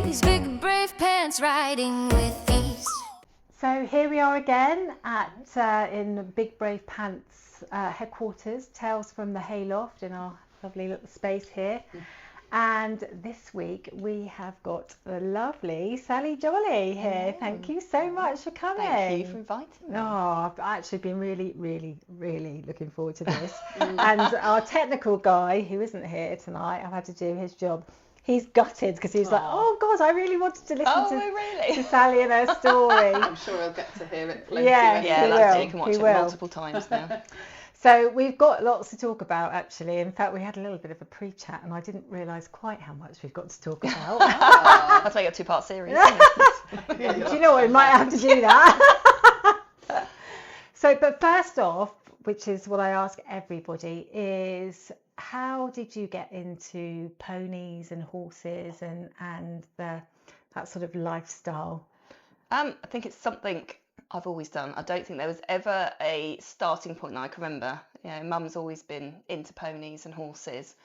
these big brave pants riding with ease. So here we are again at in Big Brave Pants headquarters, Tails from the Hayloft, in our lovely little space here. And this week we have got the lovely Sally Jolly here. Thank you so much for coming. Thank you for inviting me. Oh, I've actually been really looking forward to this. And our technical guy, who isn't here tonight, I've had to do his job. He's gutted because he's like, oh God, I really wanted to listen to Sally and her story. I'm sure I'll get to hear it plenty. Yeah, that's it. You can watch it multiple times now. So we've got lots to talk about, actually. In fact, we had a little bit of a pre-chat and I didn't realise quite how much we've got to talk about. That's why you got a 2-part series. Do you know what? We might have to do that. But first off, which is what I ask everybody, is how did you get into ponies and horses and that sort of lifestyle? I think it's something I've always done. I don't think there was ever a starting point that I can remember. You know, Mum's always been into ponies and horses,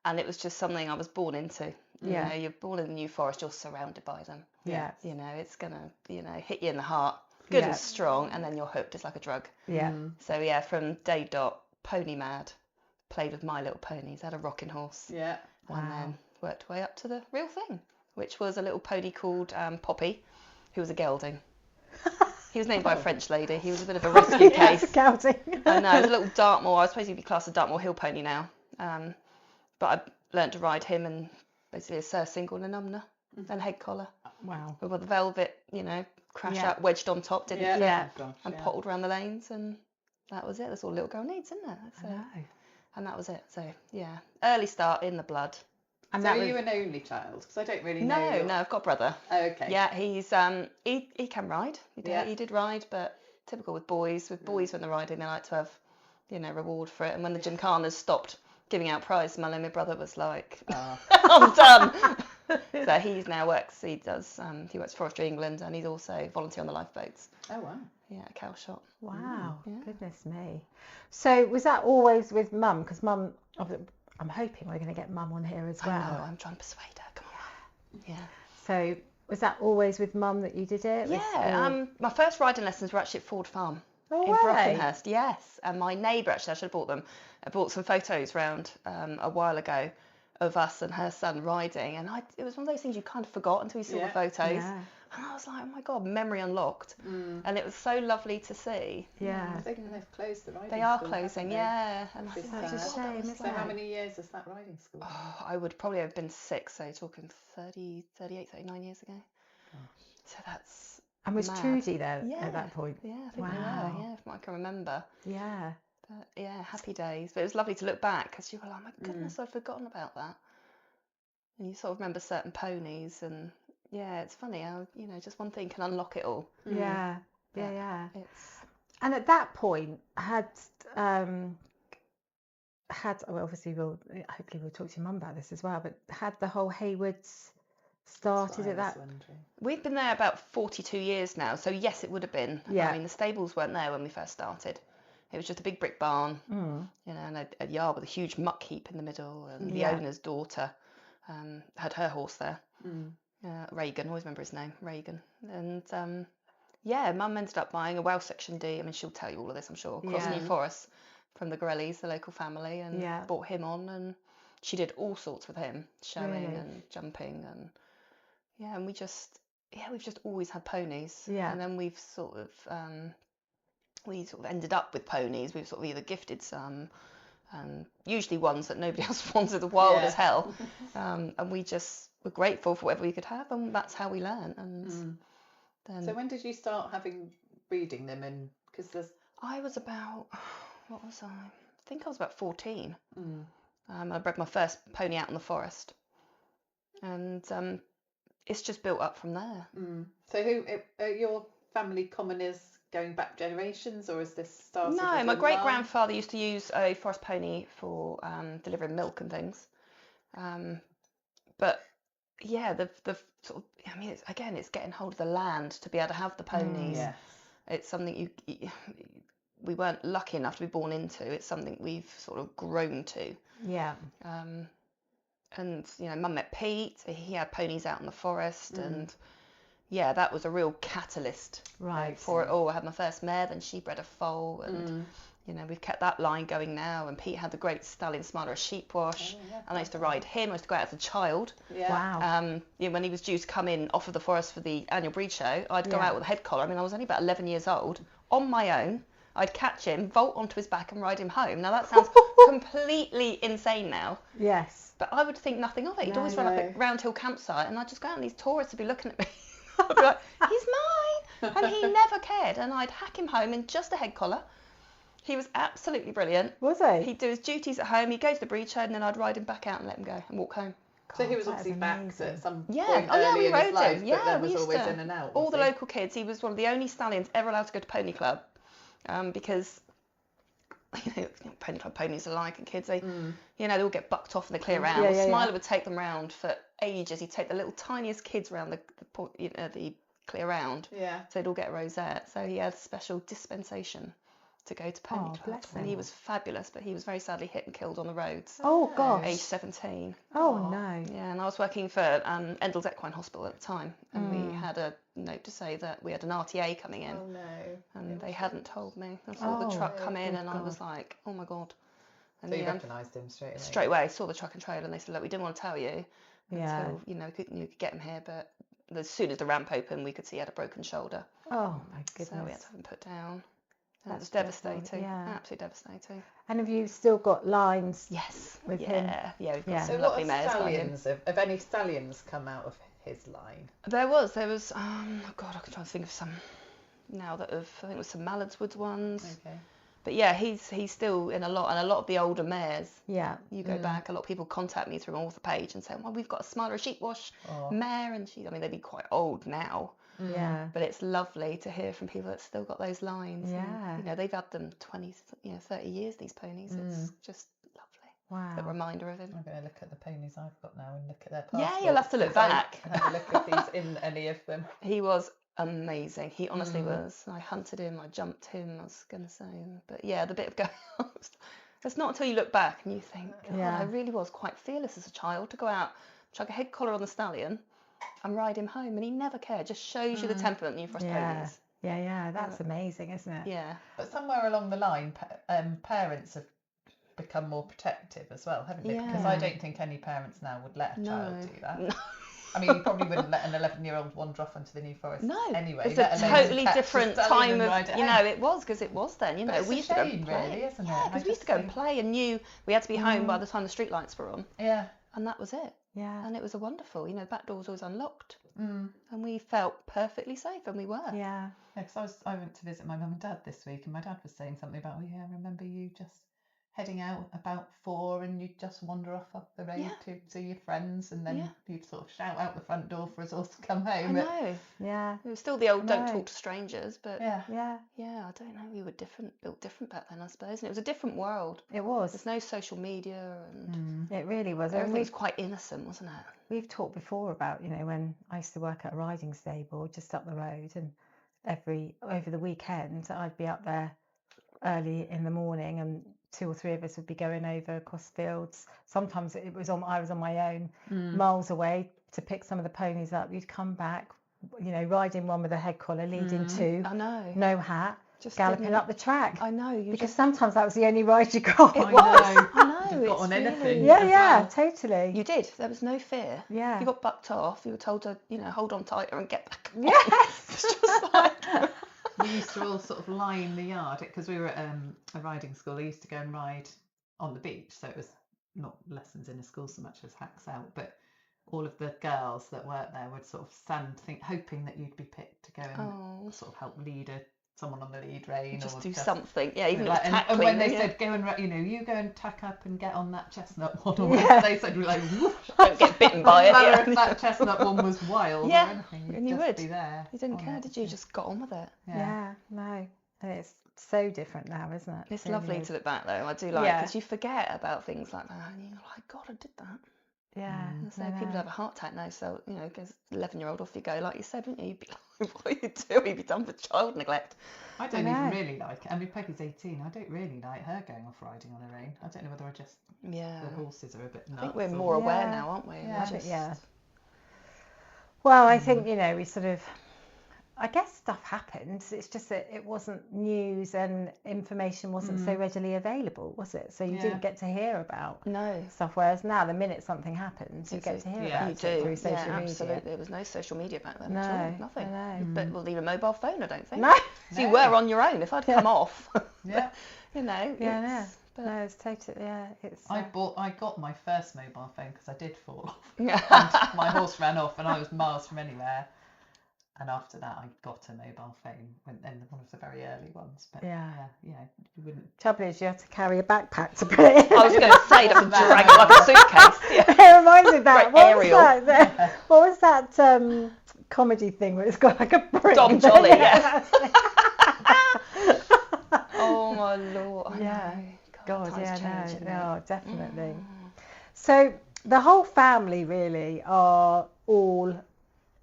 and it was just something I was born into. Yeah. You know, you're born in the New Forest, you're surrounded by them. Yeah. You know, it's gonna, hit you in the heart, good and strong, and then you're hooked. It's like a drug. Yeah. So yeah, from day dot, pony mad. Played with My Little Ponies, had a rocking horse. Yeah. And then worked way up to the real thing, which was a little pony called Poppy, who was a gelding. He was named by a French lady. He was a bit of a rescue case. Gelding. I know, it was a little Dartmoor. I was supposed to be classed as a Dartmoor hill pony now. But I learnt to ride him in basically a surcingle and an umna and head collar. Wow. With the velvet, crash out wedged on top, didn't it? Yeah. And pottled around the lanes, and that was it. That's all a little girl needs, isn't it? So, I know. and that was it. So yeah, early start in the blood. And so are you an only child? Because I don't really know. No, I've got a brother. Oh, okay. Yeah, he's he can ride. He did ride, but typical with boys. With boys, when they're riding, they like to have, reward for it. And when the gymkhanas stopped giving out prize money, my brother was like, I'm done. So he now works. He works for Forestry England, and he's also volunteer on the lifeboats. Oh wow. Yeah, a cow shop. Wow. Yeah. Goodness me. So was that always with Mum? Because Mum, I'm hoping we're going to get Mum on here as well. I know, I'm trying to persuade her. Come on. Yeah. So was that always with Mum that you did it? Yeah. My first riding lessons were actually at Ford Farm in way. Brockenhurst. Yes. And my neighbour, actually, I should have bought them. I bought some photos round a while ago of us and her son riding, and it was one of those things you kind of forgot until you saw the photos. Yeah. And I was like, oh my God, memory unlocked. And it was so lovely to see. Yeah. I think they've closed the riding They are school, closing, haven't they? yeah. And It's such a sad. shame, isn't So how it? many years is that riding school? Oh, I would probably have been 6, so talking 30, 38, 39 years ago. So that's And was mad. Trudy there Yeah. at that point? Yeah, I think they Wow. were, from what I can remember. Yeah. But yeah, happy days. But it was lovely to look back because you were like, oh my goodness, I'd forgotten about that. And you sort of remember certain ponies, and yeah, it's funny how, just one thing can unlock it all. Yeah. But Yeah. It's And at that point, obviously hopefully we'll talk to your Mum about this as well, but had the whole Haywoods started at that? We've been there about 42 years now, so yes, it would have been. Yeah. I mean, the stables weren't there when we first started. It was just a big brick barn, and a yard with a huge muck heap in the middle, and the owner's daughter had her horse there. Reagan, always remember his name, Reagan. And Mum ended up buying a Welsh Section D. I mean, she'll tell you all of this, I'm sure, across New Forest from the Grellies, the local family, and brought him on, and she did all sorts with him, showing and jumping, and and we've just always had ponies. Yeah. And then we've sort of ended up with ponies. We've sort of either gifted some, and usually ones that nobody else wanted, the wild as hell. And we just were grateful for whatever we could have, and that's how we learned. And then, so when did you start breeding them? And because I was about, what was I? I think I was about 14. I bred my first pony out in the forest, and it's just built up from there. So who are your family commoners going back generations, or is this started? No, my great grandfather used to use a forest pony for delivering milk and things. But yeah, the sort of, I mean, it's getting hold of the land to be able to have the ponies. It's something we weren't lucky enough to be born into. It's something we've sort of grown to. Yeah. And Mum met Pete. He had ponies out in the forest, and yeah, that was a real catalyst for it all. I had my first mare, then she bred a foal, and we've kept that line going now. And Pete had the great stallion Smiler, a sheep wash, and I used to ride him. I used to go out as a child. Wow. When he was due to come in off of the forest for the annual breed show, I'd go out with a head collar. I mean, I was only about 11 years old, on my own. I'd catch him, vault onto his back, and ride him home. Now that sounds completely insane now. Yes. But I would think nothing of it. He'd always run up at Round Hill campsite, and I'd just go out, and these tourists would be looking at me. I'd be like, he's mine! And he never cared. And I'd hack him home in just a head collar. He was absolutely brilliant. Was he? He'd do his duties at home. He'd go to the breed show, and then I'd ride him back out and let him go and walk home. So he was obviously back at some point we in rode his life, him. but then we was used always to, in and out. All the local kids. He was one of the only stallions ever allowed to go to pony club, because pony club ponies are like, and kids, they they all get bucked off and they clear around. Smiler would take them round for ages. He'd take the little tiniest kids around the clear round. Yeah. So they'd all get a rosette. So he had a special dispensation to go to pony club, bless and him. he was fabulous. But he was very sadly hit and killed on the roads. Oh gosh. Age 17. Oh no. Yeah, and I was working for Endell's Equine Hospital at the time, and we had a note to say that we had an RTA coming in. Oh no. And they hadn't told me. I saw the truck come in, and I was like, oh my God. And So you recognised him straight away? Straight away, saw the truck and trailer, and they said, look, we didn't want to tell you until, we could get him here, but as soon as the ramp opened, we could see he had a broken shoulder. Oh my goodness. So we had to have him put down. And it was devastating. Absolutely devastating. And have you still got lines? Yes. With him? Yeah, we've got So some what lovely mares by him. have any stallions come out of his line? There was, oh God, I can try to think of some now that I think it was some Mallards Woods ones. Okay. But yeah, he's still in a lot, and a lot of the older mares. Yeah. You go back, a lot of people contact me through my author page and say, well, we've got a Smiler sheep wash mare, and they'd be quite old now. Yeah. But it's lovely to hear from people that still got those lines. Yeah. And, they've had them 20, 30 years, these ponies. It's just lovely. Wow. A reminder of him. I'm going to look at the ponies I've got now and look at their passports. Yeah, you'll have to look back. Have a look if he's in any of them. He was amazing. He honestly was. I hunted him, I jumped him, I was going to say. But yeah, the bit of going on, it's not until you look back and you think, God, I really was quite fearless as a child to go out, chuck a head collar on the stallion and ride him home. And he never cared. Just shows you the temperament you for us ponies. Yeah, that's amazing, isn't it? Yeah. But somewhere along the line, parents have become more protective as well, haven't they? Yeah. Because I don't think any parents now would let a child do that. No. I mean, you probably wouldn't let an 11-year-old wander off into the New Forest anyway. It's a totally different time of, it was, because it was then, But we used to go and play. Really, isn't it? Yeah, because we used to go and play and knew we had to be home by the time the street lights were on. Yeah. And that was it. Yeah. And it was a wonderful, the back door was always unlocked. And we felt perfectly safe, and we were. Yeah. Yeah, because I went to visit my mum and dad this week, and my dad was saying something about, I remember you just heading out about 4 and you'd just wander off up the road to see your friends, and then you'd sort of shout out the front door for us all to come home. I know. Yeah. It was still the old don't talk to strangers, but Yeah. I don't know, we were built different back then, I suppose. And it was a different world. It was. There's no social media, and It really was. everything was quite innocent, wasn't it? We've talked before about, when I used to work at a riding stable just up the road, and over the weekend I'd be up there early in the morning, and 2 or 3 of us would be going over across fields. Sometimes I was on my own, miles away, to pick some of the ponies up. You'd come back, riding one with a head collar, leading 2, I know. no hat, Just galloping up the track. I know. Because sometimes that was the only ride you got. It was. I know. You've got It's on really... anything. Yeah, totally. You did. There was no fear. Yeah. You got bucked off. You were told to, hold on tighter and get back on. Yes. It's just like... We used to all sort of line the yard, because we were at a riding school. I used to go and ride on the beach, so it was not lessons in a school so much as hacks out, but all of the girls that worked there would sort of stand hoping that you'd be picked to go and sort of help lead someone on the lead rein, just or do something, even like, if tackling. and when they said go and you go and tack up and get on that chestnut one, or whatever they said, we were like, whoosh. Don't get bitten by it. No matter if that chestnut one was wild or anything, and you just would be there. You didn't care, did you? Just got on with it. Yeah, no. And it's so different now, isn't it? It's It really lovely is. to look back though. I do like, because you forget about things like that, and you're like, God, I did that. Yeah. So I people know. have a heart attack now, so, goes 11-year-old, off you go, like you said, wouldn't you? You'd be like, what are you doing? You'd be done for child neglect. I don't I even know. really like it. I mean, Peggy's 18. I don't really like her going off riding on her own. I don't know whether Yeah. the horses are a bit nuts. I think we're more aware Yeah. now, aren't we? And Yeah. we're I think, just- yeah. Well, I think, we sort of, I guess stuff happens. It's just that it wasn't news and information wasn't so readily available, was it? So you didn't get to hear about No. stuff. Whereas now, the minute something happens, you get to hear yeah, about You it do. through social Yeah, media. absolutely. There was no social media back then No, at all. Nothing. I know. But well, even a mobile phone, I don't think. No. So you were on your own. If I'd come off, Yeah. Yeah, no. it's- but- No, it's totally, yeah. It's. I got my first mobile phone because I did fall off. Yeah. And my horse ran off and I was miles from anywhere. And after that, I got a mobile phone, and one of the very early ones. But Yeah. you wouldn't. Trouble is, you have to carry a backpack to put it in. I was going to say, to drag it like a suitcase. Yeah. It reminds me of that. Very What was aerial. that? What was that comedy thing where it's got like a brick? Dom Jolly, yeah. that's it. Oh my lord. I Yeah. know. God, times yeah, change, isn't it? no, oh, definitely. So the whole family really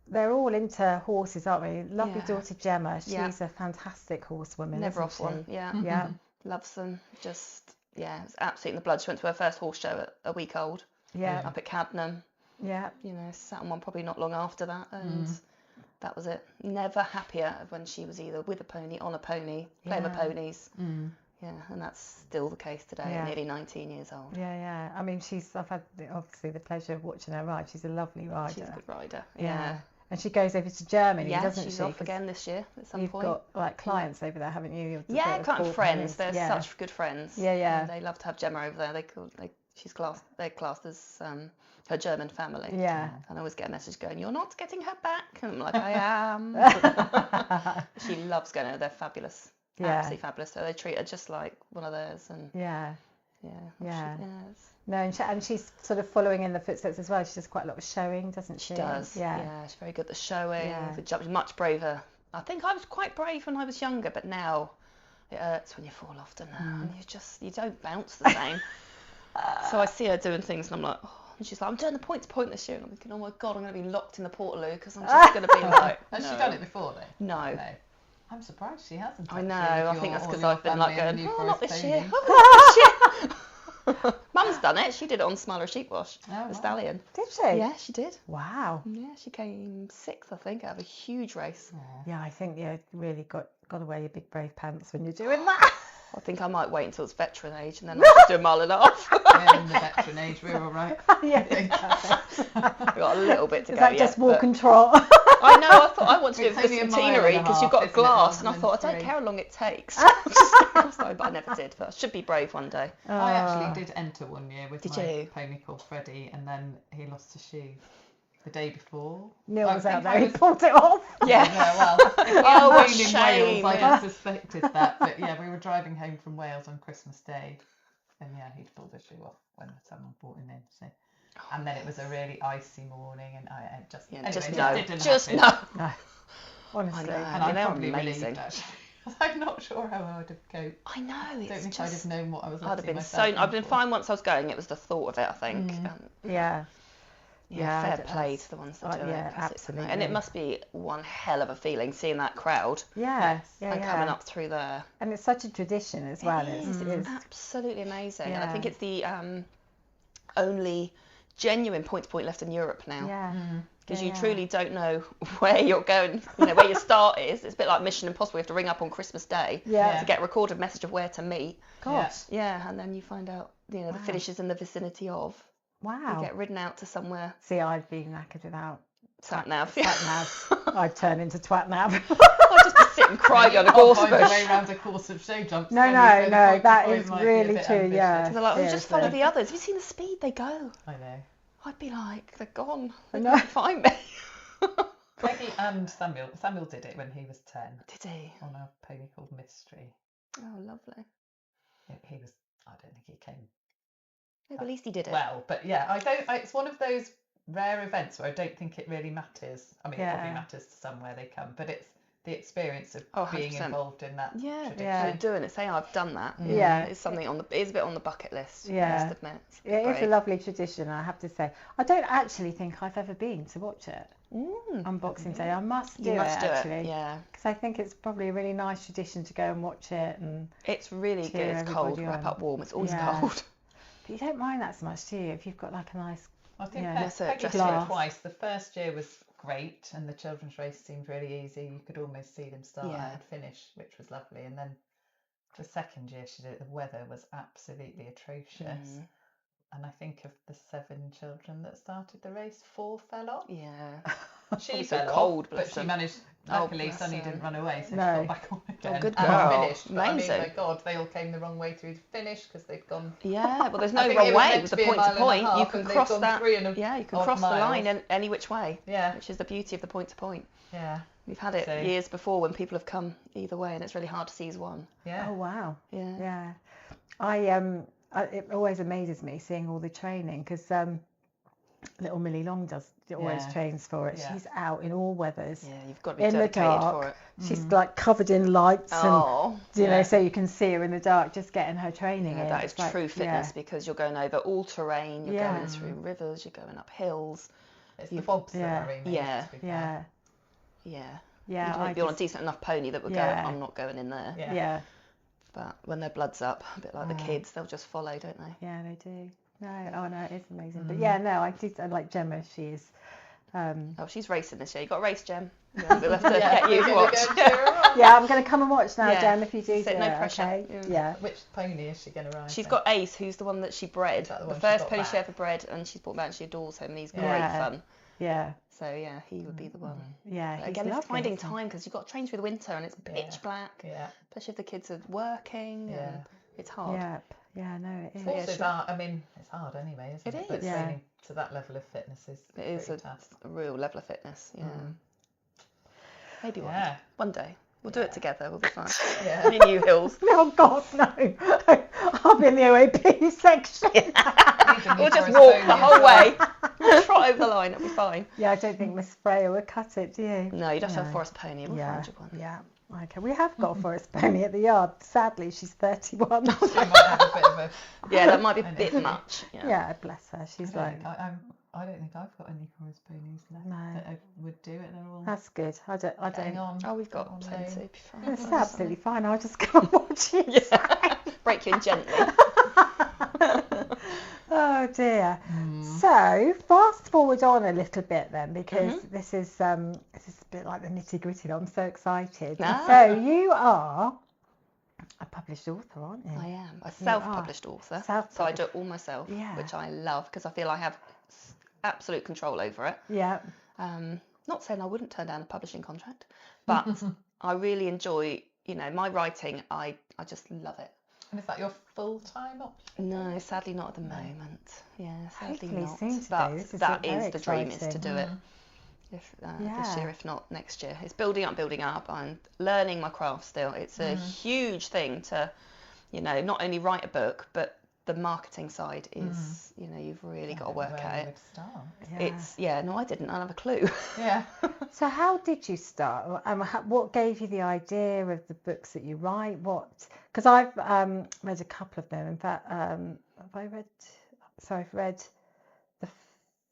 they're all into horses, aren't we? Lovely Yeah. daughter Gemma, she's Yeah. a fantastic horsewoman. Never isn't off she? one. Yeah. Yeah, Loves them. Just, it's absolutely in the blood. She went to her first horse show at a week old yeah, up at Cadnam. yeah. Sat on one probably not long after that, and that was it. Never happier when she was either with a pony, on a pony, playing with Yeah. ponies. Yeah, and that's still the case today, Yeah. at nearly 19 years old. Yeah. I mean, I've had obviously the pleasure of watching her ride. She's a lovely rider. She's a good rider. Yeah. And she goes over to Germany, Yeah, doesn't she's she? off 'Cause again this year at some You've point. got like clients over there, haven't you? You've Yeah, got kind of full friends. ponies. They're such good friends. Yeah. And they love to have Gemma over there. They're classed as her German family. Yeah. And I always get a message going, "You're not getting her back." And I'm like, "I am." She loves going over. They're fabulous. Yeah. Absolutely fabulous. So they treat her just like one of theirs. And Yeah. yeah. No, and she's sort of following in the footsteps as well. She does quite a lot of showing, doesn't she? She does. Yeah. She's very good at the showing. Yeah. The jump. She's much braver. I think I was quite brave when I was younger, but now it hurts when you fall off, doesn't it? And you don't bounce the same. So I see her doing things, and I'm like, oh. And she's like, "I'm doing the point to point this year," and I'm thinking, "Oh my god, I'm going to be locked in the Portaloo because I'm just going to be like." Has she no. done it before though? No. No. I'm surprised she hasn't. I know. actually, I think if that's you're- because all I've been your like family going, and "Oh, you not for a this year. pony." Oh, not this year. Mum's done it. She did it on Smiler Sheep Wash. Oh, wow. The stallion. Did she? Yeah, she did. Wow. Yeah, she came 6th, I think, out of a huge race. Yeah, I think you really got to wear your big brave pants when you're doing that. I think I might wait until it's veteran age and then I'll just do a mile and a half. Yeah, in the veteran age, we're all right. Yeah. I've got a little bit to Is go that yet, just walk but- and trot? I know, I thought I wanted to do it It's for the only a mile centenary and a because you've half, got a isn't it, glass, and I rather thought, I than don't 3. care how long it takes. But I never did, but I should be brave one day. I actually did enter one year with Did my you? pony called Freddie, and then he lost a shoe the day before. Neil I was out think there, I he was- pulled it off. Yeah. Yeah, well, if we Oh, had what been in shame, Wales, I'd yeah. have suspected that. But yeah, we were driving home from Wales on Christmas Day, and yeah, he'd pulled a shoe off when someone brought him in. So, and then it was a really icy morning, and I just Yeah, anyway, just it no. didn't Just happen. no. Honestly. I know. And I I'm mean, they're probably amazing. relieved actually. I'm not sure how I would have coped. I know, I don't it's think I'd have just... known what I was I'd have letting been myself in I'd been for. fine once I was going. It was the thought of it, I think. Yeah. Yeah, fair that's- play to the ones that do yeah, it. 'cause it's- absolutely. And it must be one hell of a feeling seeing that crowd Yeah. and coming up through there. And it's such a tradition as well. It It's, is absolutely amazing. And I Yeah. think it's the only genuine point-to-point left in Europe now. yeah. Because Yeah, you yeah. truly don't know where you're going, where your start is. It's a bit like Mission Impossible. You have to ring up on Christmas Day Yeah. to get a recorded message of where to meet. Gosh. Yeah, and then you find out, the finish is in the vicinity of. Wow. You get ridden out to somewhere. See, I'd be knackered without Sat nav. Twat-nav. I'd turn into Twat-nav. I'd just be sitting crying on a gorse Find a bush. way around a course of show jumps. No, can you? no, So the no, point that to is point might be a really bit true, ambitious. yeah. They're like, oh, just follow Seriously. the others. Have you seen the speed they go? I know. I'd be like, they're gone. They No. can't find me. Peggy and Samuel did it when he was 10 Did he? on a pony called Mystery. Oh, lovely. He was, I don't think he came No, but at least he did it. well, but yeah, it's one of those rare events where I don't think it really matters. I mean, it probably Yeah. matters to some where they come, but it's the experience of being 100%. involved in that tradition. Yeah. Doing it, saying I've done that. Yeah. It's something it's a bit on the bucket list. Yeah. I must admit. It is a lovely tradition, I have to say. I don't actually think I've ever been to watch it on Boxing Day. I must do You must it, do actually. it. Yeah. Because I think it's probably a really nice tradition to go and watch it. And It's really cheer good. It's cold. everybody Wrap on. up warm. It's always Yeah. cold. But you don't mind that so much, do you? If you've got like a nice... I think Yeah. That's it, Peggy dress did it glass. twice. The first year was great, and the children's race seemed really easy. You could almost see them start Yeah. and finish, which was lovely. And then the second year she did it, the weather was absolutely atrocious. And I think of the 7 children that started the race, 4 fell off. Yeah. She so fell cold, off, but bless she them. managed. Oh, Luckily, bless Sunny them. didn't run away, so No. she got back on again. good and girl. finished. But I mean, Amazing. my God, they all came the wrong way through the finish because they'd gone. Yeah, well, there's I no think wrong it was way meant with to the be a point to mile and a point. You half, can and they've cross gone that. 3 and a Yeah, you can odd cross the line miles. any which way. Yeah, Which is the beauty of the point to point. yeah, We've had it So- years before when people have come either way, and it's really hard to seize one. yeah. Oh, wow. Yeah. Yeah. It always amazes me seeing all the training because little Millie Long always Yeah. trains for it. Yeah. She's out in all weathers. Yeah, you've got to be In the dedicated for dark. it. She's like covered in lights and Oh, you know, Yeah. so you can see her in the dark, just getting her training yeah, in. that is It's like, true fitness because you're going over all terrain, you're Yeah. going through rivers, you're going up hills. It's the bobs that Yeah. worry me. Yeah. to be fair. Yeah, Yeah. yeah, You'd I have to be on a just- decent enough pony that would Yeah. go, I'm not going in there. Yeah. yeah, But when their blood's up, a bit like the kids, they'll just follow, don't they? yeah, they do. No, it's amazing. But yeah, no, I like Gemma. She is. Oh, she's racing this year. You got a race, Gem? Yeah, we'll have to get you We're to gonna watch. go and cheer her on. Yeah, I'm going to come and watch now, Yeah. Jem. If you do, Sit, do no it, pressure. okay? Yeah. Yeah. Which pony is she going to ride? She's then? got Ace, who's the one that she bred. Is that the The one she first got pony she back? ever bred, and she's brought back and she adores him, and he's great Yeah. fun. Yeah, So yeah, he would be the one. yeah. But He's again, it's lovely, finding isn't he? time because you've got to train through the winter and it's pitch Yeah. black, Yeah. especially if the kids are working. Yeah. And it's hard. Yeah, yeah, no, it is. Horses are. I mean, it's hard anyway, isn't It it? But is. Yeah. training to that level of fitness is It is pretty tough. a real level of fitness. Yeah. Maybe Yeah. one day we'll do it together. We'll be fine. Yeah. Me and you, Hills. Oh God, no! I'll be in the OAP section. We'll just walk the whole way. We'll trot over the line. It'll be fine. Yeah, I don't think Miss Freya would cut it, do you? No, you'd have to have a No. forest pony. We'll Yeah, find you one. yeah. Okay, we have got a forest pony at the yard. Sadly, she's 31. She might have a bit of a. Yeah, that might be a I know. bit much. Yeah. Yeah, bless her. She's like, I don't think I've got any chorus ponies left No. that I would do it. They're all that's good. I getting don't. on. Oh, we've got on plenty. loan. Be fine. It's absolutely fine. I'll just come and watch you. Break you in gently. Oh dear. So fast forward on a little bit then, because Mm-hmm. this is a bit like the nitty gritty. I'm so excited. Ah. So you are a published author, aren't you? I am a self-published author, so I Self-published. do it all myself, Yeah. which I love because I feel I have absolute control over it. Yeah. Not saying I wouldn't turn down a publishing contract, but I really enjoy, my writing. I just love it. And is that your full-time option? No, sadly not at the moment. Yeah, sadly Hopefully not. soon to But do. This is that very is the dream, is to exciting. do it. If this Yeah. year, if not next year. It's building up. I'm learning my craft still. It's a huge thing to, not only write a book, but the marketing side is, you've really got to work Where at you it. would start. Yeah. No, I didn't. I don't have a clue. Yeah. So how did you start? What gave you the idea of the books that you write? Because I've read a couple of them. In fact, I've read the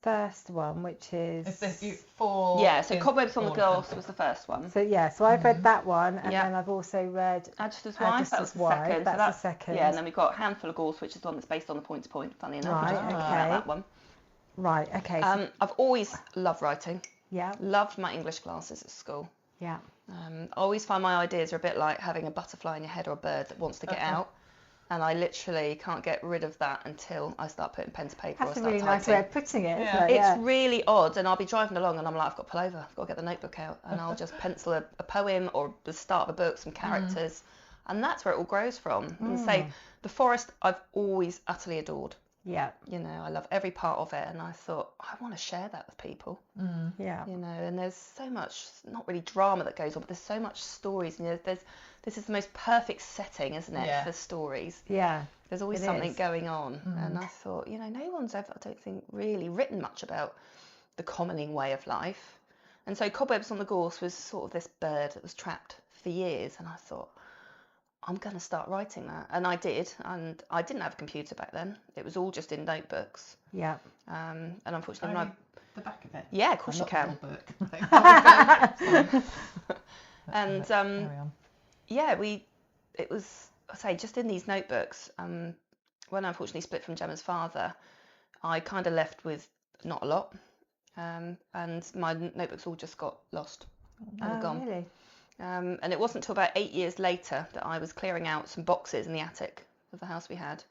first one, which is. Is this you four? Yeah, so in Cobwebs on the all Gorse countries? was the first one. So I've read that one, and Yeah. then I've also read Agister's Wife, that was Agister's the Wife, second. that's the second. Yeah, and then we've got Handful of Gorse, which is the one that's based on the point to point, funny enough. Right, I just picked okay. out that one. right. Okay. So, I've always loved writing. yeah. Loved my English classes at school. Yeah. I always find my ideas are a bit like having a butterfly in your head or a bird that wants to get out. And I literally can't get rid of that until I start putting pen to paper That's or a start really nice typing. way of putting it. Yeah. Isn't it? It's really odd, and I'll be driving along and I'm like, I've got to pull over, I've got to get the notebook out, and I'll just pencil a poem or the start of a book, some characters, and that's where it all grows from. And say, the forest I've always utterly adored. Yeah. I love every part of it, and I thought, I want to share that with people. Yeah. And there's so much, not really drama that goes on, but there's so much stories, and this is the most perfect setting, isn't it, Yeah. for stories. Yeah. There's always It something is. going on, and I thought, no one's ever, I don't think, really written much about the commoning way of life. And so Cobwebs on the Gorse was sort of this bird that was trapped for years, and I thought, I'm going to start writing that. And I did, and I didn't have a computer back then. It was all just in notebooks. Yeah. And unfortunately, when I... The back of it? Yeah, of course you Not can. the whole book. And Carry on. yeah, it was, I say, just in these notebooks. When I unfortunately split from Gemma's father, I kind of left with not a lot. And my notebooks all just got lost. They were gone. Really? And it wasn't until about 8 years later that I was clearing out some boxes in the attic of the house we had.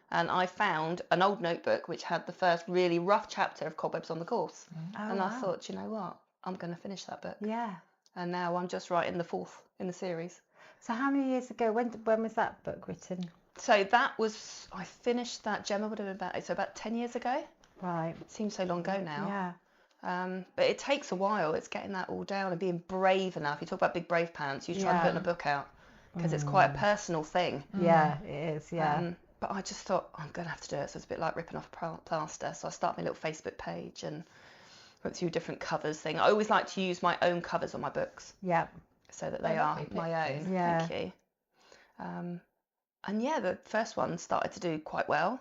And I found an old notebook which had the first really rough chapter of Cobwebs on the Gorse. And I thought, you know what? I'm going to finish that book. Yeah. And now I'm just writing the 4th in the series. So how many years ago? When was that book written? So that was, I finished that, Gemma would have been about 10 years ago. Right. It seems so long ago now. Yeah. But it takes a while. It's getting that all down and being brave enough. You talk about big brave pants. You try and put in a book out because it's quite a personal thing. Yeah, it is. Yeah. But I just thought, I'm going to have to do it. So it's a bit like ripping off a plaster. So I started my little Facebook page and went through different covers thing. I always like to use my own covers on my books. Yeah. So that they are my own. Yeah. Thank you. And yeah, the first one started to do quite well.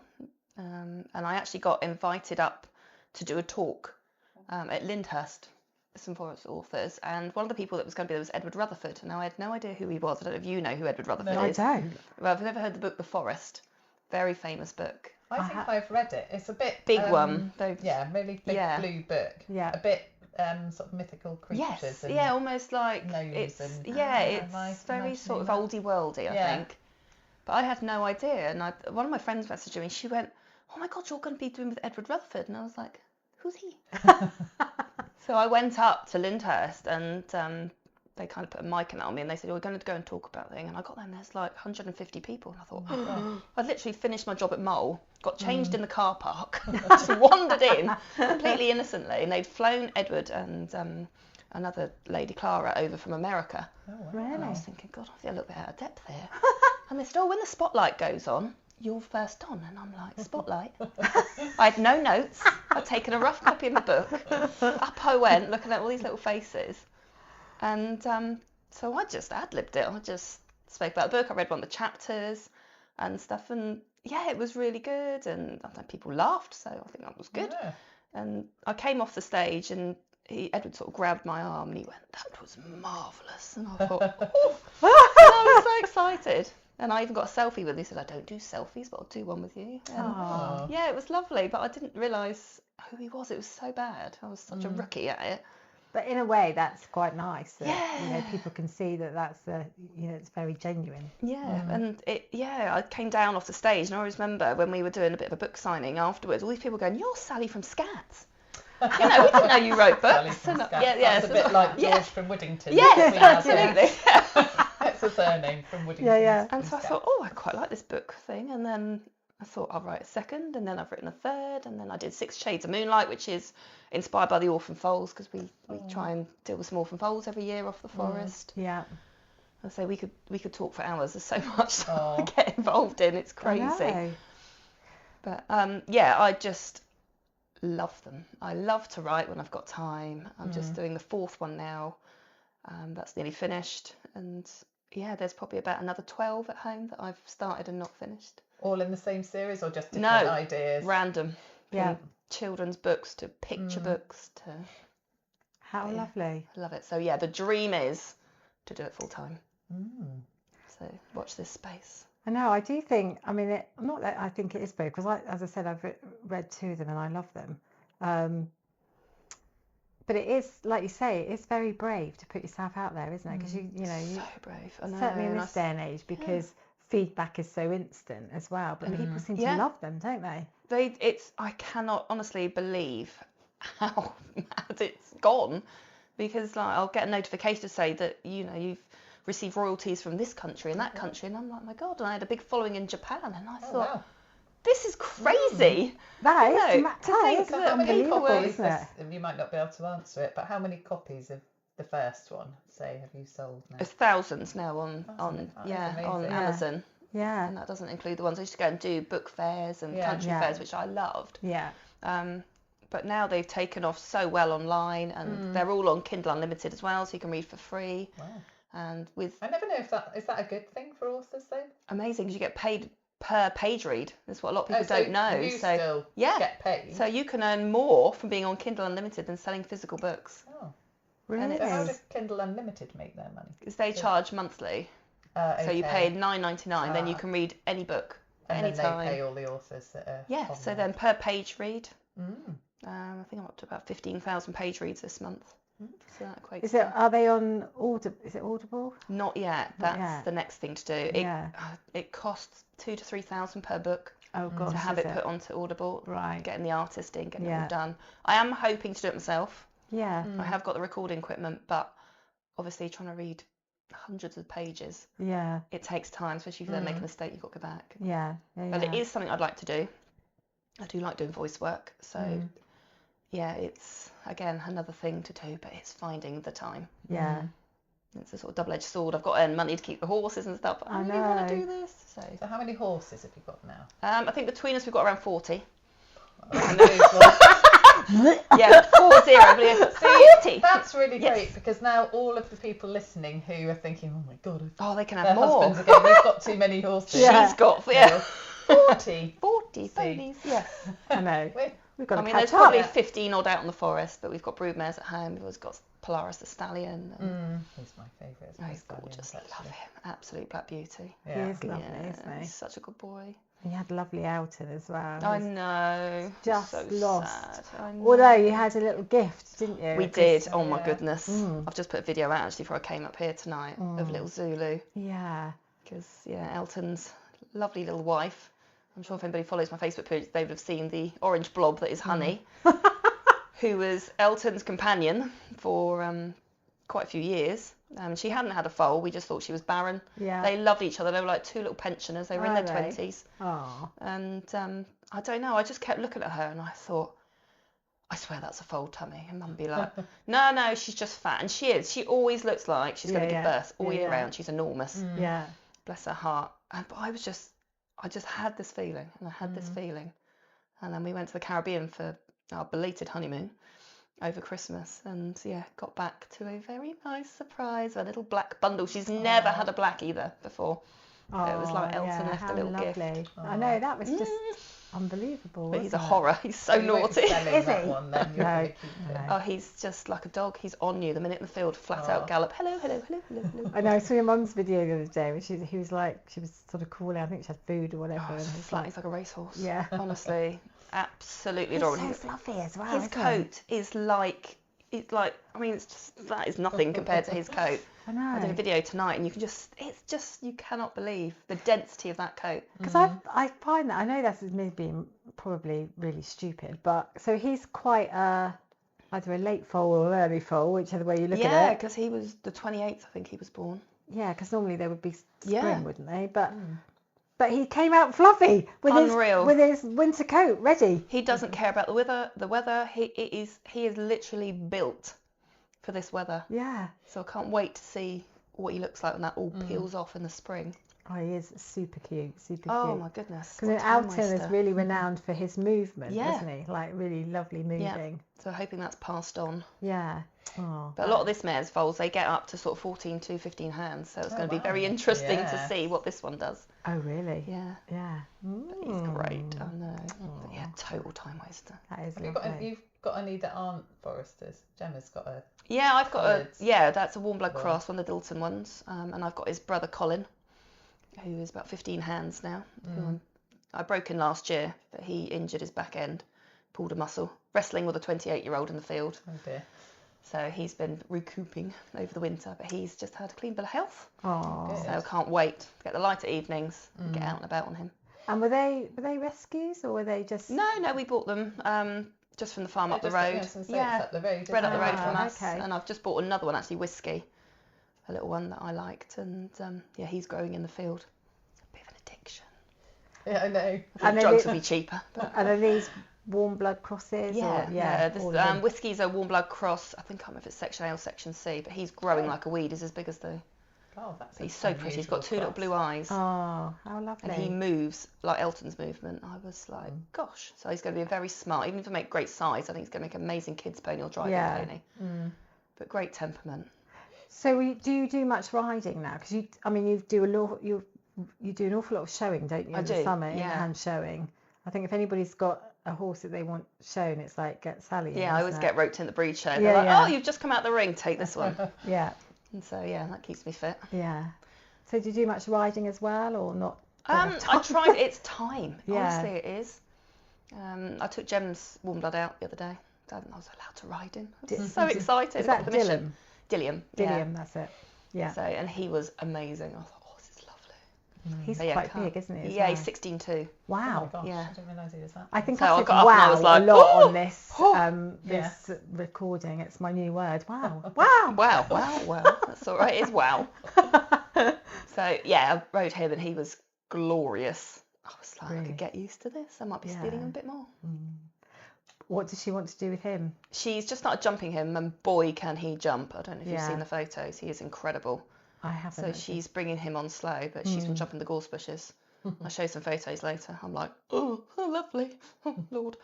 And I actually got invited up to do a talk at Lyndhurst, some Forest authors. And one of the people that was going to be there was Edward Rutherford. Now, I had no idea who he was. I don't know if you know who Edward Rutherford is. I don't. Well, I've never heard the book The Forest. Very famous book. I think I've read it. It's a bit... Big one. Yeah, really big blue book. Yeah. A bit sort of mythical creatures. Yes, and yeah, almost like gnomes it's and- it's very sort of oldie worldy, I think. But I had no idea, and one of my friends messaged me. She went, "Oh my God, you're going to be doing with Edward Rutherford," and I was like, "Who's he?" So I went up to Lyndhurst, and they kind of put a mic on me, and they said, "We're going to go and talk about thing." And I got there, and there's like 150 people, and I thought, I'd literally finished my job at Mole, got changed in the car park, just wandered in completely innocently, and they'd flown Edward and another lady, Clara, over from America. Really? And I was thinking, God, I feel a little bit out of depth here. And they said, "Oh, when the spotlight goes on, you're first on." And I'm like, spotlight? I had no notes. I'd taken a rough copy of the book. Up I went, looking at all these little faces. And so I just ad-libbed it. I just spoke about the book. I read one of the chapters and stuff. And yeah, it was really good. And I know people laughed, so I think that was good. Yeah. And I came off the stage, and Edward sort of grabbed my arm and he went, "That was marvellous." And I thought, oh. And I was so excited. And I even got a selfie with him. He said, "I don't do selfies, but I'll do one with you." And yeah, it was lovely, but I didn't realise who he was. It was so bad. I was such a rookie at it. But in a way, that's quite nice. That, you know, people can see that it's very genuine. Yeah, and I came down off the stage, and I always remember when we were doing a bit of a book signing afterwards, all these people going, "You're Sally from Scats." You know, we didn't know you wrote books. Sally from And, Scats. That's a bit like George from Woodington. Yes, absolutely. That's a surname from Woodington. Yeah. And so I thought, oh, I quite like this book thing. And then I thought, I'll write a second. And then I've written a third. And then I did 6 Shades of Moonlight, which is inspired by the orphan foals, because we try and deal with some orphan foals every year off the forest. Yeah. I say we could talk for hours. There's so much that I get involved in. It's crazy. But I just love them. I love to write when I've got time. I'm just doing the 4th one now. That's nearly finished. And yeah, there's probably about another 12 at home that I've started and not finished. All in the same series or just different ideas? Random. Yeah. From children's books to picture books to... How lovely. I love it. So yeah, the dream is to do it full time. So watch this space. I know, I do think, I mean, not that I think it is brave, because as I said, I've read 2 of them and I love them. But it is, like you say, it's very brave to put yourself out there, isn't it? Because you know, So brave. I know, certainly in this day and age, because feedback is so instant as well. But people seem to love them, don't they? I cannot honestly believe how mad it's gone, because like I'll get a notification to say that you've received royalties from this country and that country, and I'm like, my God! And I had a big following in Japan, and I thought, wow. This is crazy. That is, So how many unbelievable, copies, isn't it? you might not be able to answer it, but how many copies of the first one, say, have you sold now? There's thousands now on amazing. Amazon. Yeah. And that doesn't include the ones I used to go and do book fairs and country fairs, which I loved. Yeah. But now they've taken off so well online, and they're all on Kindle Unlimited as well, so you can read for free. Wow. And with I never know if that is that a good thing for authors though. amazing, 'cause you get paid per page read. That's what a lot of people so don't know. You still get paid. So you can earn more from being on Kindle Unlimited than selling physical books. Oh. Really? So how does Kindle Unlimited make their money? Because they charge monthly. So you pay $9.99, then you can read any book and anytime. then they pay all the authors that are Yeah, on so there. then per page read. Mm. I think I'm up to about 15,000 page reads this month. So that equates Is it? Are they on Audible? Is it Audible? Not yet. That's the next thing to do. It costs 2,000 to 3,000 per book. Oh gosh, to have it put onto Audible. Right. Getting the artist in, getting it all done. I am hoping to do it myself. Yeah. I have got the recording equipment, but obviously trying to read hundreds of pages. Yeah. It takes time, especially if you then make a mistake, you've got to go back. Yeah. But it is something I'd like to do. I do like doing voice work, so yeah, it's again another thing to do, but it's finding the time. Yeah. It's a sort of double-edged sword. I've got to earn money to keep the horses and stuff. But I really want to do this. So how many horses have you got now? I think between us we've got around 40. Yeah, 40. See, that's really great because now all of the people listening who are thinking, oh my god, they can their have more. husbands again, we've got too many horses. She's got 40. 40 ponies. Yes. I know. We've got to there's catch probably up. 15 odd out in the forest, but we've got broodmares at home. We've always got Polaris the stallion. He's my favourite. He's gorgeous. Love him. Absolute black beauty. He is lovely, isn't he? He's such a good boy. He had a lovely outing as well. I know. Just so lost. Sad. I know. Although you had a little gift, didn't you? We did. Oh my goodness. I've just put a video out actually before I came up here tonight of little Zulu. Yeah. Because Elton's lovely little wife. I'm sure if anybody follows my Facebook page, they would have seen the orange blob that is Honey, who was Elton's companion for quite a few years. She hadn't had a foal. We just thought she was barren. Yeah. They loved each other. They were like two little pensioners. They were in their 20s. Oh. And I don't know. I just kept looking at her and I thought, I swear that's a foal tummy. And Mum would be like, no, she's just fat. And she is. She always looks like she's going to give birth all year round. She's enormous. Yeah. Bless her heart. But I just had this feeling, and I had this feeling. And then we went to the Caribbean for our belated honeymoon over Christmas, and got back to a very nice surprise, a little black bundle. She's never had a black either before. So it was like Elton left a little gift. I know, that was just unbelievable. But he's a wasn't it? horror. He's so naughty. Is he? One, then you're gonna keep it. Oh, he's just like a dog. He's on you the minute in the field, flat out gallop. Hello. I know, I saw your mum's video the other day where he was sort of calling, I think she had food or whatever. and He's like a racehorse. Yeah. Honestly, absolutely He's adorable. so fluffy as well. His isn't coat is like, I mean, that is nothing compared to his coat. I know. I did a video tonight, and you cannot believe the density of that coat. Because I find that, I know this is me being probably really stupid, but so he's quite either a late foal or early foal, whichever way you look at it. Yeah, because he was the 28th, I think he was born. Yeah, because normally they would be spring, wouldn't they? But he came out fluffy with his winter coat ready. He doesn't care about the weather. He is literally built for this weather. Yeah. So I can't wait to see what he looks like when that all peels off in the spring. Oh, he is super cute. Oh my goodness. Because Alton is really renowned for his movement, Yeah. isn't he? Like really lovely moving. Yeah. So hoping that's passed on. Yeah. Oh. But a lot of this mare's foals, they get up to sort of 14 to 15 hands. So it's going to be very interesting to see what this one does. Oh, really? Yeah. Yeah. But he's great. I know. But yeah, total time waster. That is You've got any that aren't foresters? Gemma's got a... Yeah, I've got Coloured. that's a warm blood cross, one of the Dilton ones. And I've got his brother Colin, who is about 15 hands now. I broke in last year, but he injured his back end, pulled a muscle, wrestling with a 28-year-old in the field. Oh dear. So he's been recouping over the winter, but he's just had a clean bill of health. Oh. So I can't wait to get the lighter evenings and get out and about on him. And were they rescues or were they just? No, we bought them just from the farm up the road. It's up the road. Bred up the road Ah, from us. okay. And I've just bought another one, actually, Whiskey, a little one that I liked. And he's growing in the field. A bit of an addiction. Yeah, I know. And Drugs would be cheaper. But And are these warm blood crosses? This Whiskey's a warm blood cross. I think I can't remember if it's section A or section C, but he's growing like a weed. He's as big as the Oh, that's He's so pretty. He's got 2 little blue eyes. Oh, how lovely. And he moves like Elton's movement. I was like, gosh. So he's going to be a very smart, even if I make great size, I think he's going to make an amazing kids pony or driving pony. But great temperament. So do you do much riding now? Because you do a lot. You do an awful lot of showing, don't you? In the summer, in-hand showing. I think if anybody's got a horse that they want shown, it's like get Sally in. Yeah, I always get roped in the breed show. Yeah, They're like, yeah. oh, you've just come out the ring, take this one. Yeah. And so yeah, that keeps me fit. Yeah. So do you do much riding as well, or not? I tried. It's time. Yeah. Honestly, it is. I took Gemma's warm blood out the other day. I was allowed to ride him. I was so excited. Is that Dilliam? Dilliam. Dilliam, that's it. Yeah. So, and he was amazing. I thought, oh, this is lovely. He's quite big, isn't he? Yeah, he's 16'2". Wow. Oh my gosh, Yeah. I didn't realise he was that. I think So I I said got up and I wow was like, a lot oh, on this this recording. It's my new word. Wow. Wow. Wow. That's all right. It's wow. So yeah, I rode him and he was glorious. I was like, I could get used to this. I might be stealing him a bit more. What does she want to do with him? She's just started jumping him, and boy, can he jump. I don't know if you've seen the photos. He is incredible. I haven't. So she's bringing him on slow, but she's been jumping the gorse bushes. I'll show you some photos later. I'm like, oh lovely. Oh, Lord.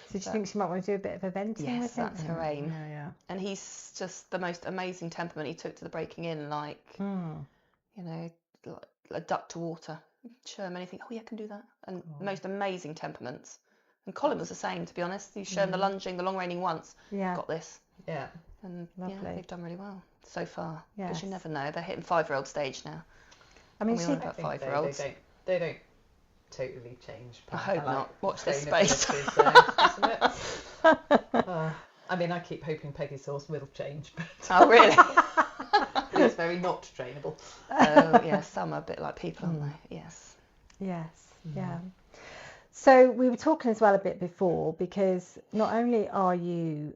So do you think she might want to do a bit of eventing with him? Yes, that's her aim. Yeah. And he's just the most amazing temperament. He took to the breaking in like, you know, like a duck to water. Show him anything. Oh, yeah, I can do that. And most amazing temperaments. And Colin was the same, to be honest. You show him the lunging, the long reining once. Yeah. Got this. Yeah. And Lovely. yeah, they've done really well so far. Yes. Because you never know. They're hitting 5-year-old stage now. I mean, we she. all know about 5-year-olds. They don't totally change. I hope like not. Watch this space. Isn't it? I mean, I keep hoping Peggy's horse will change, but Oh, really? it's very not trainable. Oh, yeah. Some are a bit like people, aren't they? Yes. Yes. Yeah. So we were talking as well a bit before, because not only are you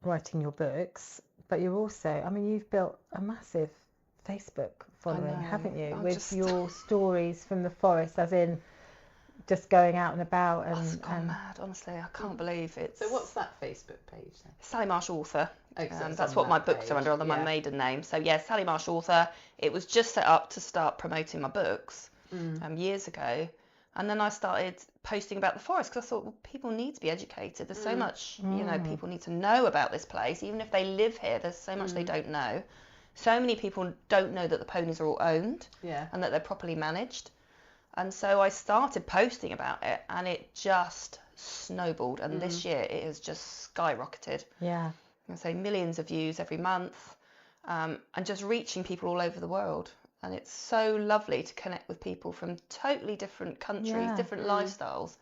writing your books, but you're also, I mean, you've built a massive Facebook following, haven't you? With your stories from the forest, as in just going out and about. It's gone mad, honestly. I can't believe it. So what's that Facebook page then? Sally Marsh Author. So that's what my books are under my maiden name. So yeah, Sally Marsh Author. It was just set up to start promoting my books years ago. And then I started posting about the forest because I thought, well, people need to be educated. There's so much, you know, people need to know about this place. Even if they live here, there's so much they don't know. So many people don't know that the ponies are all owned and that they're properly managed. And so I started posting about it, and it just snowballed. And this year it has just skyrocketed. Yeah. I say millions of views every month, and just reaching people all over the world. And it's so lovely to connect with people from totally different countries, different lifestyles,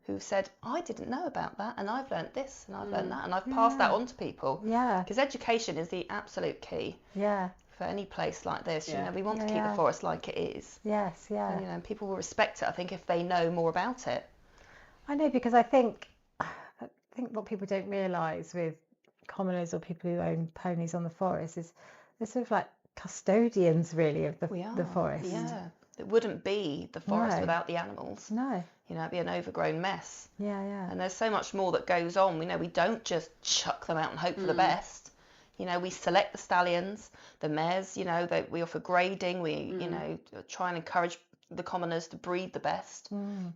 who've said, I didn't know about that, and I've learnt this, and I've learnt that, and I've passed that on to people. Yeah. Because education is the absolute key. Yeah. For any place like this, you Yeah. know, we want to keep the forest like it is. Yes. Yeah. And, you know, people will respect it, I think, if they know more about it. I know, because I think what people don't realise with commoners or people who own ponies on the forest is they're sort of like custodians, really, of the forest. Yeah. It wouldn't be the forest without the animals. No. You know, it'd be an overgrown mess. Yeah, yeah. And there's so much more that goes on. We know we don't just chuck them out and hope for the best. You know, we select the stallions, the mares, you know, we offer grading. We, you know, try and encourage the commoners to breed the best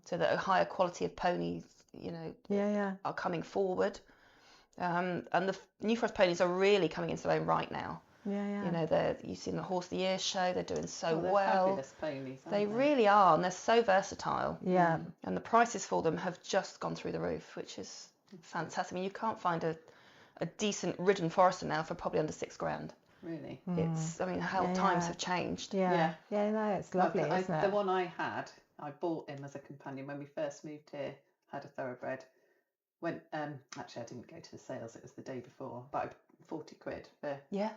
so that a higher quality of ponies, you know, are coming forward. And the New Forest ponies are really coming into their own right now. Yeah, yeah. You know, you've seen the Horse of the Year show. They're doing so They're well. fabulous ponies, aren't They really are, and they're so versatile. Yeah. And the prices for them have just gone through the roof, which is fantastic. I mean, you can't find a decent ridden forester now for probably under £6,000. Really? It's, I mean, how times have changed. Yeah. Yeah, no, it's lovely, isn't it? The one I had, I bought him as a companion when we first moved here, had a thoroughbred. Actually, I didn't go to the sales, it was the day before, but 40 quid for... Yeah.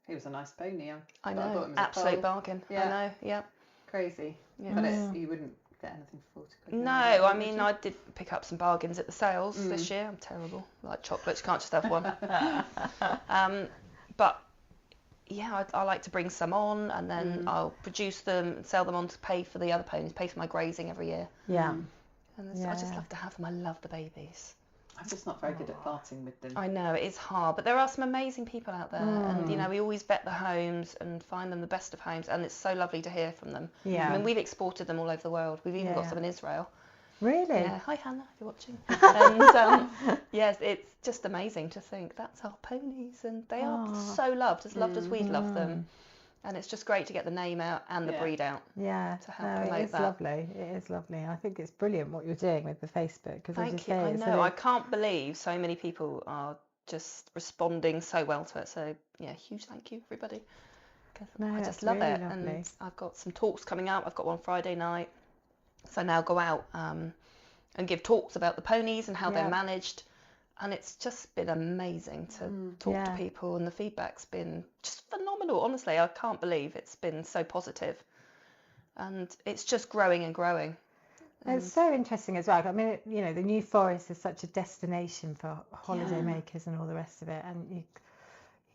He was a nice pony. I bought know, him as a absolute foal. bargain. Yeah. I know, yeah. Crazy. Yeah. But you wouldn't get anything for 40 quid. No, I mean, I did pick up some bargains at the sales this year. I'm terrible. Like chocolates, you can't just have one. But yeah, I like to bring some on, and then I'll produce them and sell them on to pay for the other ponies, pay for my grazing every year. Yeah. And I just love to have them. I love the babies. I'm just not very good at parting with them. I know it is hard, but there are some amazing people out there, and you know we always vet the homes and find them the best of homes, and it's so lovely to hear from them. Yeah. I mean, we've exported them all over the world. We've even got some in Israel. Really? Yeah. Hi Hannah, if you're watching. And yes, it's just amazing to think that's our ponies, and they are so loved as we love them. And it's just great to get the name out and the breed out. Yeah, to help promote it is that. lovely. It is lovely. I think it's brilliant what you're doing with the Facebook. Because Thank you. I know. I can't believe so many people are just responding so well to it. So yeah, huge thank you everybody. I just love it. Lovely. And I've got some talks coming up. I've got one Friday night. So now go out and give talks about the ponies and how they're managed. And it's just been amazing to talk to people, and the feedback's been just phenomenal. Honestly, I can't believe it's been so positive, and it's just growing and growing. It's so interesting as well. I mean, you know, the New Forest is such a destination for holiday makers and all the rest of it, and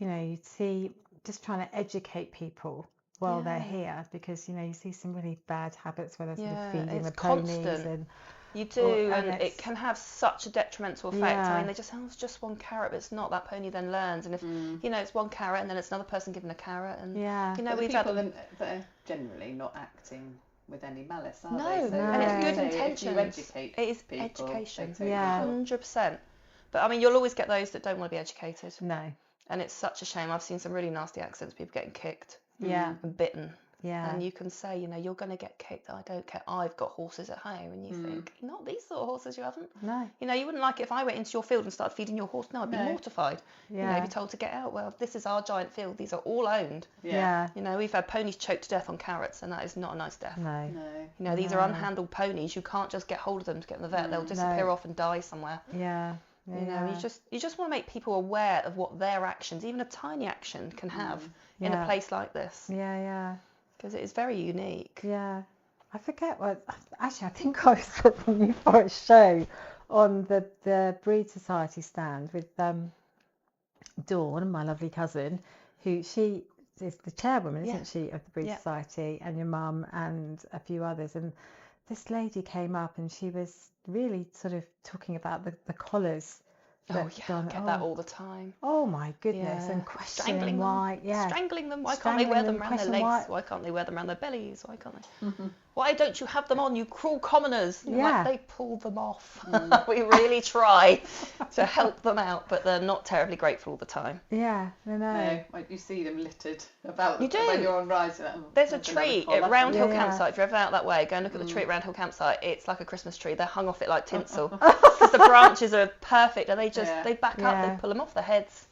you see just trying to educate people while they're here, because you see some really bad habits, whether it's feeding the ponies and. You do, and it can have such a detrimental effect. I mean, they just say, oh, it's just one carrot, but it's not. That pony then learns, and if it's one carrot, and then it's another person giving a carrot, and but we've people had that are generally not acting with any malice, are no, they? So and it's good if intentions. you educate It is people, education, 100%. But I mean, you'll always get those that don't want to be educated. No. And it's such a shame. I've seen some really nasty accidents, people getting kicked and bitten. Yeah. And you can say, you're going to get kicked. I don't care. I've got horses at home. And you think, not these sort of horses you haven't. No. You wouldn't like it if I went into your field and started feeding your horse. No, I'd be mortified. Yeah. Be told to get out. Well, this is our giant field. These are all owned. Yeah. We've had ponies choked to death on carrots, and that is not a nice death. No. These are unhandled ponies. You can't just get hold of them to get in the vet. They'll disappear off and die somewhere. Yeah. You just want to make people aware of what their actions, even a tiny action, can have in a place like this. Yeah. Because it is very unique. Yeah. I forget what. Actually, I think I was at the New Forest show on the Breed Society stand with Dawn, my lovely cousin, who she is the chairwoman, isn't she, of the Breed Society, and your mum and a few others. And this lady came up and she was really sort of talking about the collars. I get that all the time. Oh my goodness, and questioning strangling why, strangling them. Why can't they wear them around their legs? Why can't they wear them around their bellies? Why can't they? Why don't you have them on, you cruel commoners? They pull them off. We really try to help them out, but they're not terribly grateful all the time. Yeah, I know. No, you see them littered about you do. when you're on rides. There's a tree at Round Hill Campsite. If you're ever out that way, go and look at the tree at Round Hill Campsite. It's like a Christmas tree. They're hung off it like tinsel because the branches are perfect, and they back up, they pull them off their heads.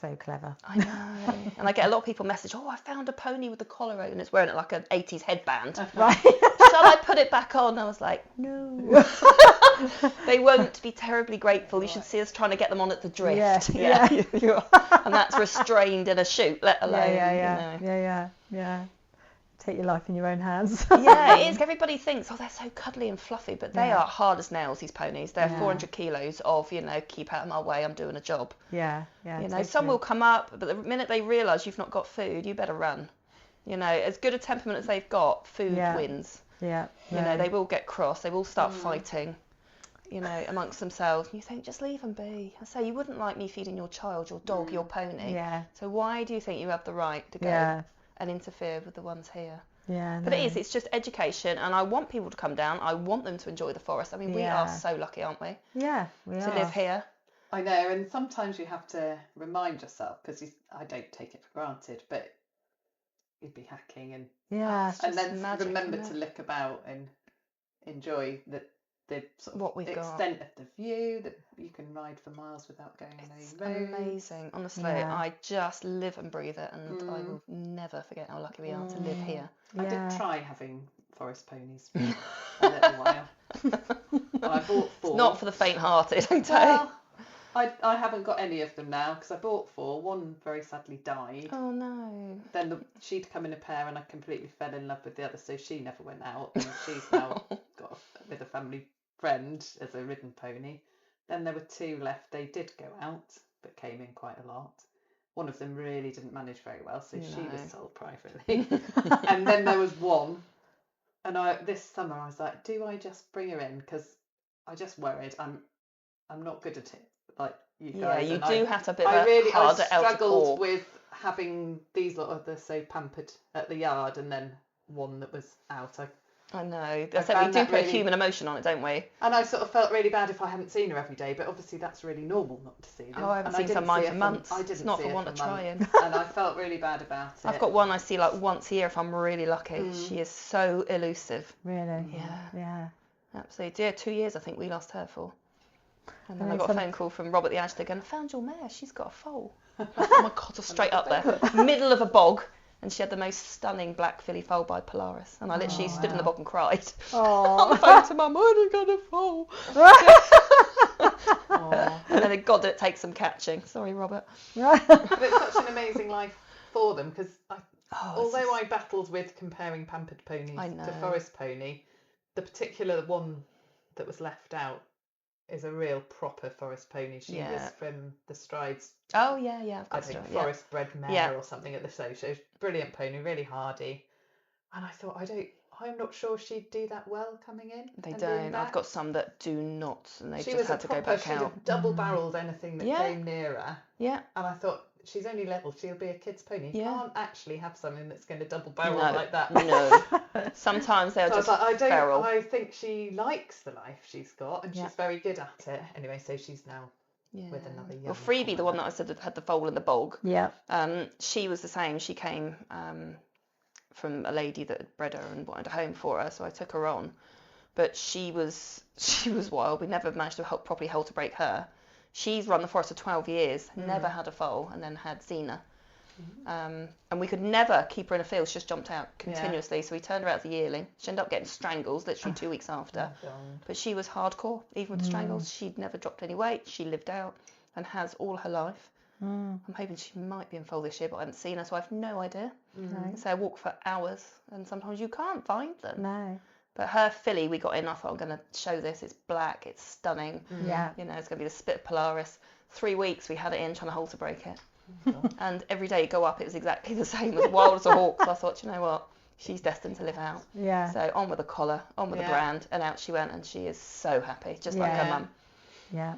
So clever. I know. And I get a lot of people message, I found a pony with the collar out, and it's wearing it like an 80s headband. Right. Shall I put it back on? I was like, no. They won't be terribly grateful. You should see us trying to get them on at the drift. And that's restrained in a chute, let alone. Yeah. Take your life in your own hands. Yeah, it is. Everybody thinks, they're so cuddly and fluffy, but they are hard as nails, these ponies. They're 400 kilos of, keep out of my way, I'm doing a job. Yeah. Totally. Some will come up, but the minute they realise you've not got food, you better run. As good a temperament as they've got, food wins. Yeah. They will get cross, they will start fighting, amongst themselves. And you think, just leave them be. I say, you wouldn't like me feeding your child, your dog, your pony. Yeah. So why do you think you have the right to go and interfere with the ones here? Yeah. But it's just education, and I want people to come down. I want them to enjoy the forest. I mean, we are so lucky, aren't we? Yeah, we to are. live here. I know, and sometimes you have to remind yourself, because I don't take it for granted, but you'd be hacking and then magic, remember to look about and enjoy the sort of what we've extent of the view, that you can ride for miles without going on any roads. Amazing, honestly. I just live and breathe it, and I will never forget how lucky we are to live here. I did try having forest ponies for a little while. I bought 4. It's not for the faint-hearted, I tell you. I haven't got any of them now, because I bought 4. One very sadly died. Oh no. Then she'd come in a pair, and I completely fell in love with the other, so she never went out, and she's now got with a family friend as a ridden pony. Then there were 2 left. They did go out, but came in quite a lot. One of them really didn't manage very well, so she was sold privately. And then there was one, and this summer I was like, do I just bring her in? Because I just worried. I'm not good at it like you Yeah, guys. you and do have to be I hard out to struggled core. with having these lot of the so pampered at the yard and then one that was out. I know. I We found do that put a really- human emotion on it, don't we? And I sort of felt really bad if I hadn't seen her every day, but obviously that's really normal not to see them. Oh, I haven't And seen didn't some mine see for her months. I didn't It's not see for her want of for months, trying. and I felt really bad about it. I've got one I see like once a year if I'm really lucky. She is so elusive. Really? Yeah, Yeah. absolutely. Yeah, 2 years I think we lost her for. And then And I got some- a phone call from Robert the Adjutor going, I found your mare, she's got a foal. Like, oh my God, I was straight up there, middle of a bog, and she had the most stunning black filly foal by Polaris. And I literally stood in the bog and cried. On the Oh. phone to Mum, I didn't get a foal. Aw. And then God did it take some catching. Sorry, Robert. But it's such an amazing life for them because although I battled with comparing pampered ponies I to know. forest pony, the particular one that was left out is a real proper forest pony. She was Yeah. from the Strides, Oh, yeah, yeah, I've I got think, stuff. Yeah. forest bred mare Yeah. or something at the show. So brilliant pony, really hardy. And I thought, I'm not sure she'd do that well coming in. They and being don't. I've back. got some that do not, and they She just was had a to go proper, back she'd out. have double-barrelled anything that Yeah. came near her. Yeah. And I thought, she's only little, she'll be a kid's pony. You Yeah. can't actually have something that's going to double barrel No, like that. no. Sometimes they're So I was just like, feral. I think she likes the life she's got and Yeah. she's very good at it. Anyway, so she's now Yeah. with another young Well, Freebie, the one that I said had the foal in the bog, Yeah. she was the same. She came from a lady that had bred her and wanted a home for her, so I took her on. But she was wild. We never managed to properly halter break her. She's run the forest for 12 years, never had a foal, and then had Xena. And we could never keep her in a field. She just jumped out continuously. So we turned her out as a yearling. She ended up getting strangles literally 2 weeks after. Oh, God. But she was hardcore. Even with the strangles, she'd never dropped any weight. She lived out and has all her life. I'm hoping she might be in foal this year, but I haven't seen her, so I have no idea. So I walk for hours, and sometimes you can't find them. No. But her filly we got in, I thought, I'm going to show this. It's black, it's stunning. Yeah. You know, it's going to be the spit of Polaris. 3 weeks we had it in, trying to halter break it. And every day you go up, it was exactly the same, as wild as a hawk. So I thought, you know what, she's destined to live out. Yeah. So on with the collar, on with the brand, and out she went, and she is so happy, just like her Yeah. mum. Yeah.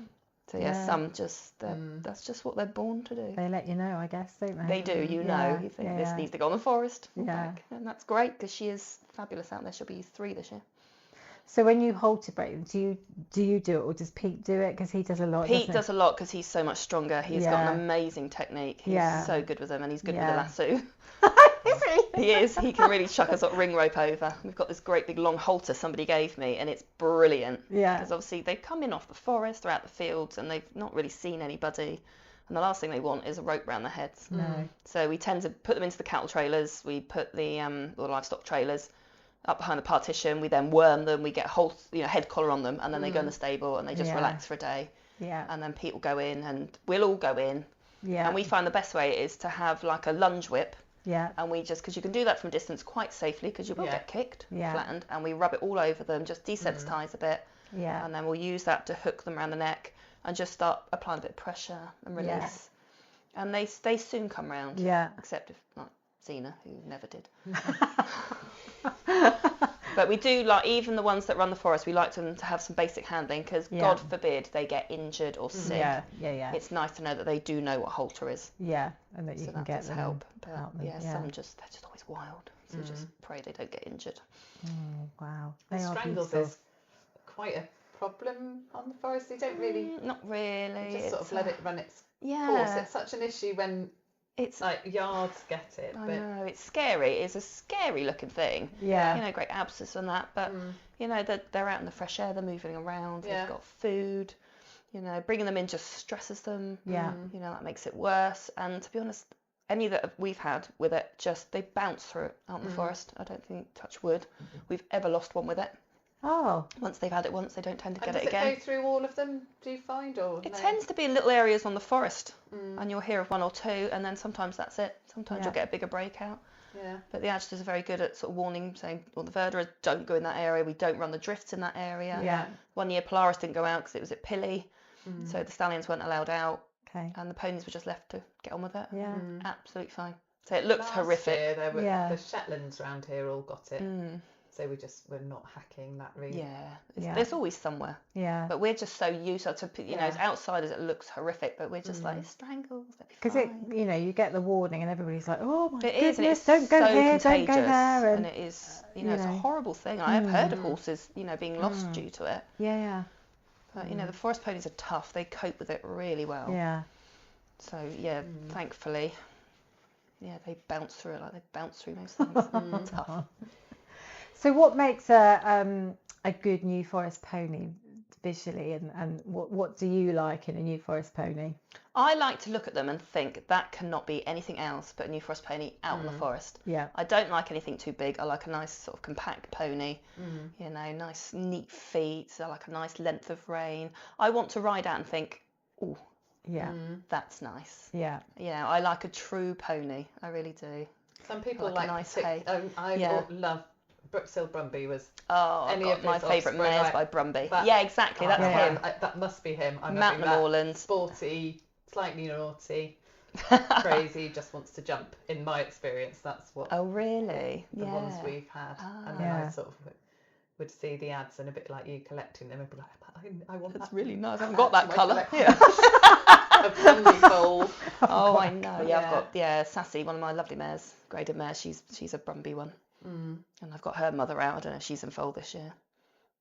So yeah, Yeah. some just, that's just what they're born to do. They let you know, I guess, don't They they? do, you know. Yeah, You think yeah, this yeah. needs to go on the forest. or Yeah. back. And that's great because she is fabulous out there. She'll be 3 this year. So when you halter break them, do you do it or does Pete do it? Because he does a lot. Pete doesn't does a lot because he's so much stronger. He's got Yeah. an amazing technique. He's Yeah. so good with them, and he's good Yeah. with the lasso. he? Is he? He is. He can really chuck a sort of ring rope over. We've got this great big long halter somebody gave me, and it's brilliant. Yeah. Because obviously they come in off the forest, they're out the fields, and they've not really seen anybody. And the last thing they want is a rope around their heads. No. So we tend to put them into the cattle trailers. We put the livestock trailers up behind the partition. We then worm them. We get a whole head collar on them, and then they go in the stable and they just Yeah. relax for a day. Yeah. And then Pete will go in, and we'll all go in. Yeah. And we find the best way is to have like a lunge whip. Yeah. And we just, because you can do that from a distance quite safely, because you will get kicked, Yeah. flattened, and we rub it all over them, just desensitise a bit, Yeah. and then we'll use that to hook them around the neck and just start applying a bit of pressure and release. Yeah. And they soon come round. Yeah. Except if, like Xena, who never did. But we do like, even the ones that run the forest, we like them to have some basic handling, because Yeah. God forbid they get injured or sick. Yeah. Yeah. Yeah. It's nice to know that they do know what halter is. Yeah. And that you So can that get does them help. and But help them. yeah, some they're just always wild. So just pray they don't get injured. Oh, wow. The They are strangles beautiful. is quite a problem on the forest. They don't really Not really. just sort of It's, let it run its course. Yeah. It's such an issue when It's, like yards get it. I But know, it's scary. It's a scary looking thing. Yeah. You know, great abscess and that. But, you know, they're out in the fresh air. They're moving around. Yeah. They've got food. You know, bringing them in just stresses them. Yeah. You know, that makes it worse. And to be honest, any that we've had with it, just they bounce through it out in the forest. I don't think, touch wood, we've ever lost one with it. Oh. Once they've had it once, they don't tend to and get does it it again. go through all of them? Do you find, or It no? tends to be in little areas on the forest, and you'll hear of 1 or 2, and then sometimes that's it. Sometimes Yeah. you'll get a bigger breakout. Yeah. But the adjutors are very good at sort of warning, saying, well, the verderers don't go in that area. We don't run the drifts in that area. Yeah. 1 year Polaris didn't go out because it was at Pilly, so the stallions weren't allowed out, Okay. and the ponies were just left to get on with it. Yeah. Absolutely fine. So it looks Last horrific. year there were Yeah. the Shetlands round here all got it. So we're not hacking that route. There's always somewhere. Yeah. But we're just so used to, you know, as outsiders it looks horrific, but we're just like, it strangles. Because you know, you get the warning and everybody's like, oh my It goodness, is, and it's don't go so here, contagious, don't go there, and it is, you know, it's a horrible thing. I have heard of horses, you know, being lost due to it. Yeah. But you know, the forest ponies are tough. They cope with it really well. Yeah. So thankfully, they bounce through it like they bounce through most things. Tough. So what makes a good New Forest pony visually, and what do you like in a New Forest pony? I like to look at them and think that cannot be anything else but a New Forest pony out in the forest. Yeah. I don't like anything too big. I like a nice sort of compact pony, you know, nice neat feet. I like a nice length of rein. I want to ride out and think, oh, yeah, that's nice. Yeah. You know, I like a true pony. I really do. Some people like a nice hay. I love Brooksil Brumby was my favourite mares by Brumby. Exactly, that's him. That must be him. Mountain Moorlands. Sporty, slightly naughty, crazy, just wants to jump. In my experience, that's what. Oh really? The ones we've had, and then I sort of would see the ads and a bit like you collecting them and be like, I want That's that. really nice. I haven't got that colour. A Brumby foal. Oh, I know. Yeah, I've got Sassy, one of my lovely mares, graded mare. She's a Brumby one, and I've got her mother out. I don't know if she's in foal this year,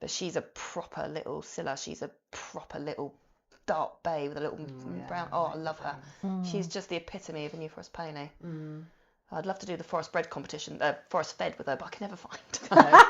but she's a proper little Scylla. She's a proper little dark bay with a little brown. Oh, I love her. She's just the epitome of a New Forest pony. I'd love to do the forest bred competition, forest fed with her, but I can never find her.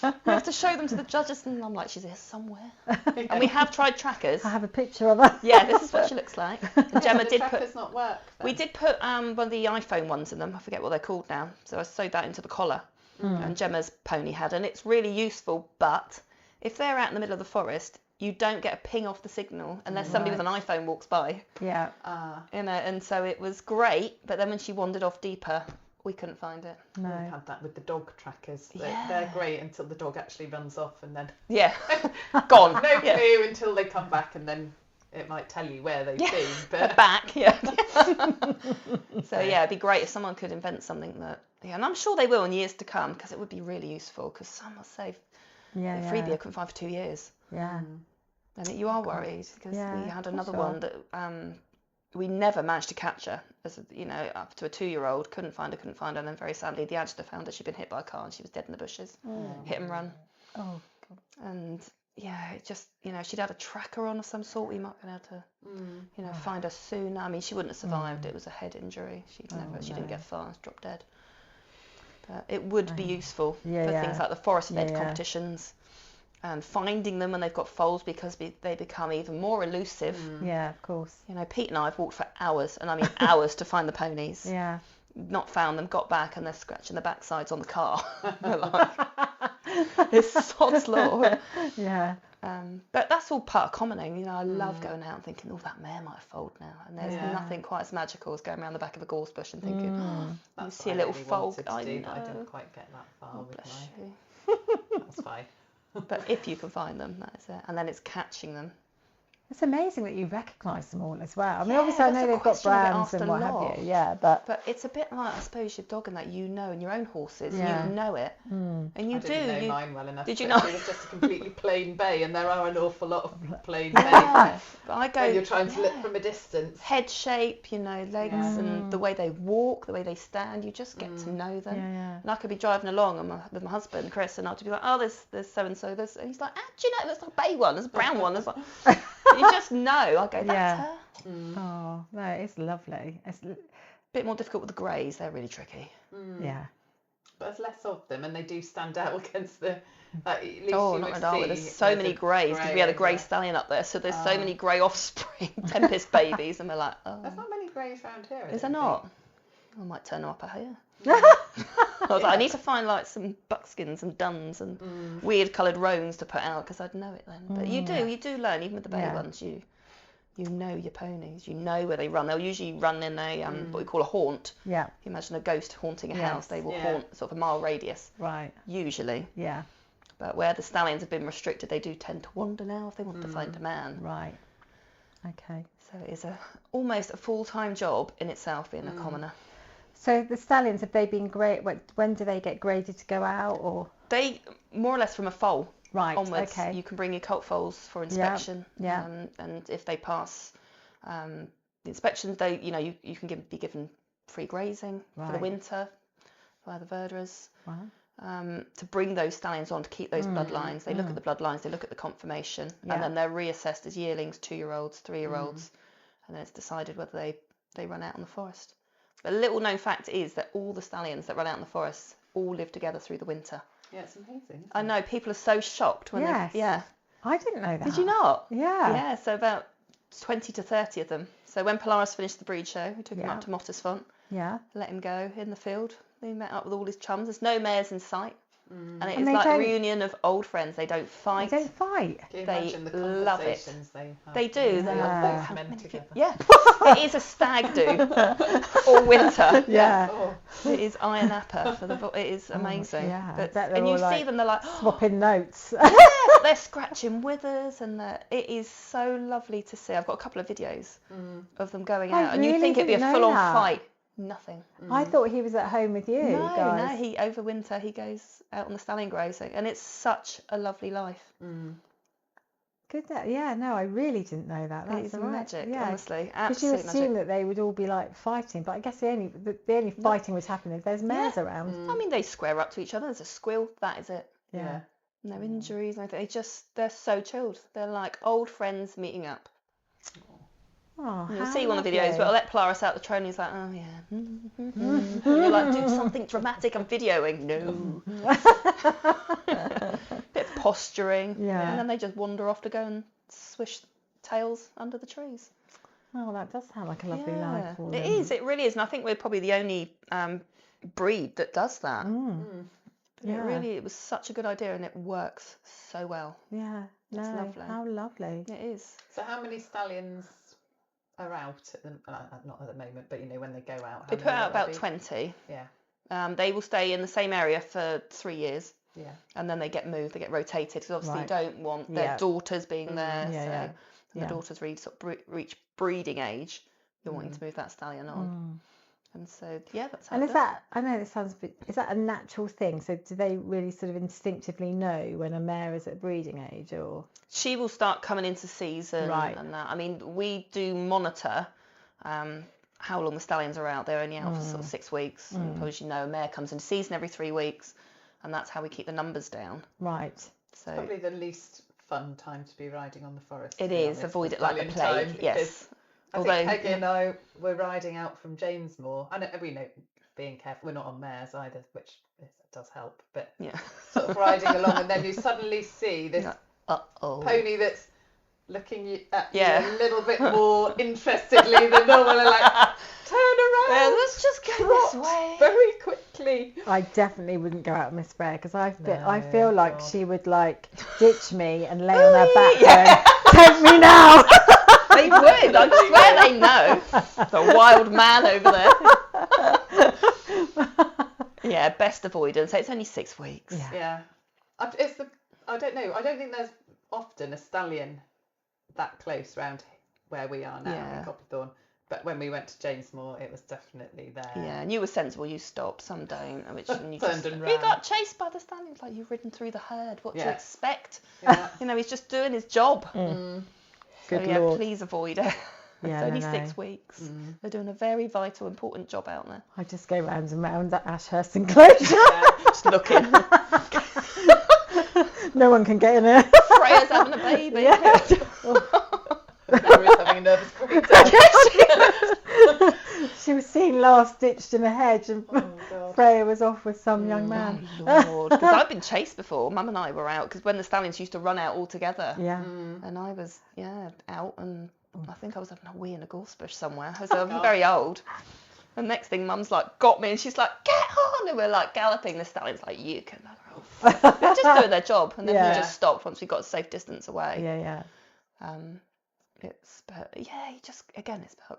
We have to show them to the judges, and I'm like, she's here somewhere. And we have tried trackers. I have a picture of her. Yeah, this is what she looks like. And Gemma did trackers not work. Then? We did put one of the iPhone ones in them. I forget what they're called now. So I sewed that into the collar. And Gemma's pony had, and it's really useful. But if they're out in the middle of the forest, you don't get a ping off the signal unless somebody with an iPhone walks by. Yeah. You know, and so it was great. But then when she wandered off deeper, we couldn't find it. No. We've had that with the dog trackers. They're great until the dog actually runs off, and then gone. No clue until they come back, and then it might tell you where they've been. But back, So it'd be great if someone could invent something that, and I'm sure they will in years to come, because it would be really useful. Because some will say, freebie I couldn't find for 2 years. Yeah. And you are worried, because we had another one that we never managed to catch her, as you know, up to a 2-year-old. Couldn't find her, and then very sadly the adjutor found her. She'd been hit by a car and she was dead in the bushes. Hit and run. Oh God. And it just, you know, she'd had a tracker on of some sort. We might have been able to, you know, find her sooner. I mean, she wouldn't have survived. It was a head injury. She didn't get far, dropped dead. But it would be useful for things like the forest fed competitions. And finding them when they've got foals, because they become even more elusive. Yeah, of course. You know, Pete and I have walked for hours, and I mean hours, to find the ponies. Yeah. Not found them, got back, and they're scratching the backsides on the car. It's sod's law. Yeah. But that's all part of commoning. You know, I love going out and thinking, oh, that mare might have foaled now. And there's nothing quite as magical as going around the back of a gorse bush and thinking, you see a little foal. I didn't quite get that far with bless my. you. That's fine. But if you can find them, that is it. And then it's catching them. It's amazing that you recognise them all as well. I mean, obviously I know they've got brands and what have you. Yeah, but it's a bit like, I suppose, your dog and that, you know, and your own horses, you know it, and you I didn't know do. mine well enough. Did you know? know? It was just a completely plain bay, and there are an awful lot of plain Yeah, bays. but I go. When you're trying to look from a distance. Head shape, you know, legs and the way they walk, the way they stand, you just get to know them. And I could be driving along with my husband Chris, and I'll be like, oh, there's so and so, and he's like, ah, do you know, there's a bay one, there's a brown one, there's like, you just know. I go, that's her. Oh no, it's lovely. It's a bit more difficult with the greys, they're really tricky. Yeah. But there's less of them, and they do stand out against the. At least There's so many greys, because we had a grey stallion up there, so there's so many grey offspring, Tempest babies, and we're like, oh. There's not many greys around here. Is there not? I might turn them up out here. I was like, I need to find like some buckskins and duns and weird coloured roans to put out, because I'd know it then. But you do learn, even with the bay ones, you know your ponies, you know where they run. They'll usually run in a what we call a haunt. Yeah. If you imagine a ghost haunting a house, they will haunt sort of a mile radius. Right. Usually. Yeah. But where the stallions have been restricted, they do tend to wander now if they want to find a man. Right. Okay. So it is almost a full-time job in itself being a commoner. So the stallions, have they been great? When do they get graded to go out, or? They more or less from a foal Right. onwards. Okay. You can bring your colt foals for inspection. Yeah. And if they pass the inspections, they you can be given free grazing for the Right. winter by the verderers. Wow. To bring those stallions on to keep those bloodlines. They look at the bloodlines, they look at the conformation, Yeah. and then they're reassessed as yearlings, 2-year-olds, 3-year-olds, and then it's decided whether they run out in the forest. But a little known fact is that all the stallions that run out in the forest all live together through the winter. Yeah, it's amazing. Isn't I know, people are so shocked when Yes. yeah. I didn't know that. Did you not? Yeah. Yeah, so about 20 to 30 of them. So when Polaris finished the breed show, we took him Yeah. up to Mottersfont, Yeah. let him go in the field. He met up with all his chums. There's no mares in sight. And it And is they like a don't- reunion of old friends. They don't They fight. don't fight. Can you They imagine the love it. conversations they have? They do. They Yeah. Both men together. Yeah, it is a stag do all winter. Yeah. Oh, It is iron apper for the. It is amazing. yeah. I But, bet they're and you all, see like, them, they're like, Swapping notes. they're scratching withers, and it is so lovely to see. I've got a couple of videos of them going I out, and you really think it'd be a didn't know full-on that. fight. Nothing. I thought he was at home with you No, guys. he over winter he goes out on the stallion grazing, and it's such a lovely life. Good. Yeah. No, I really didn't know that. It That's is all right. magic, Yeah. honestly, Because you absolute assume magic. that they would all be like fighting, but I guess the only fighting would happen if there's mares around. I mean, they square up to each other. There's a squill. That is it. Yeah. No injuries. Nothing. They're so chilled. They're like old friends meeting up. Oh, You'll how see one of the videos, lovely. but I'll let Polaris out the train. He's like, oh yeah. And you're like, do something dramatic. I'm videoing. No. Bit of posturing. Yeah. And then they just wander off to go and swish tails under the trees. Oh, that does sound like a lovely life for It them. is. It really is. And I think we're probably the only breed that does that. Yeah. It was such a good idea, and it works so well. Yeah. It's No, lovely. how lovely. It is. so how many stallions are out at the not at the moment, but when they go out? They how put many out will there about be? 20. Yeah. They will stay in the same area for 3 years, Yeah. and then they get moved. They get rotated because obviously Right. you don't want their Yeah. daughters being there. Yeah, so yeah. when Yeah. the daughters reach breeding age, you're wanting to move that stallion on. And so that's how. And it is does. that, I know this sounds a bit, is that a natural thing? So do they really sort of instinctively know when a mare is at breeding age, or? She will start coming into season, Right. and that. I mean, we do monitor how long the stallions are out. They're only out for sort of 6 weeks. And as you know, a mare comes into season every 3 weeks, and that's how we keep the numbers down. Right. So Probably the least fun time to be riding on the forest. it to be is. honest, Avoid the it like the stallion plague. time, Yes. because I Although think Peggy and I were riding out from Jamesmoor. I know we know being careful. We're not on mares either, which does help. But yeah. sort of riding along, and then you suddenly see this Uh-oh. pony that's looking at Yeah. you a little bit more interestedly than normal, and like turn around. Yeah, let's just go trot this way. very quickly. I definitely wouldn't go out with Miss Bear because I No, feel like God. she would like ditch me and lay on her back going, take me now. They would. I swear they know. The wild man over there. Yeah, best avoidance. It's only 6 weeks. Yeah. Yeah, I don't know. I don't think there's often a stallion that close round where we are now Yeah. in Copperthorne. But when we went to Jamesmoor, it was definitely there. Yeah, and you were sensible. You stopped. Some don't. And you Turned just, and we ran. got chased by the stallions. Like, you've ridden through the herd. What do you Yeah. expect? Yeah. He's just doing his job. Good So yeah, Lord. please avoid it. Yeah, It's only no. 6 weeks. They're doing a very vital, important job out there. I just go round and round at Ashurst enclosure. Just looking. No one can get in there. Freya's having a baby. Laura's having a nervous breakdown. She was seen last stitched in a hedge and Oh, God. Freya was off with some young man. Oh, Lord. Because I've been chased before. Mum and I were out because when the stallions used to run out all together. Yeah. And I was, out, and I think I was having a wee in a gorse bush somewhere. I was God. very old. And next thing, Mum's like, got me, and she's like, get on! And we're like galloping. The stallion's like, you can bugger off. They're just doing their job. And then Yeah. we just stopped once we got a safe distance away. Yeah. It's about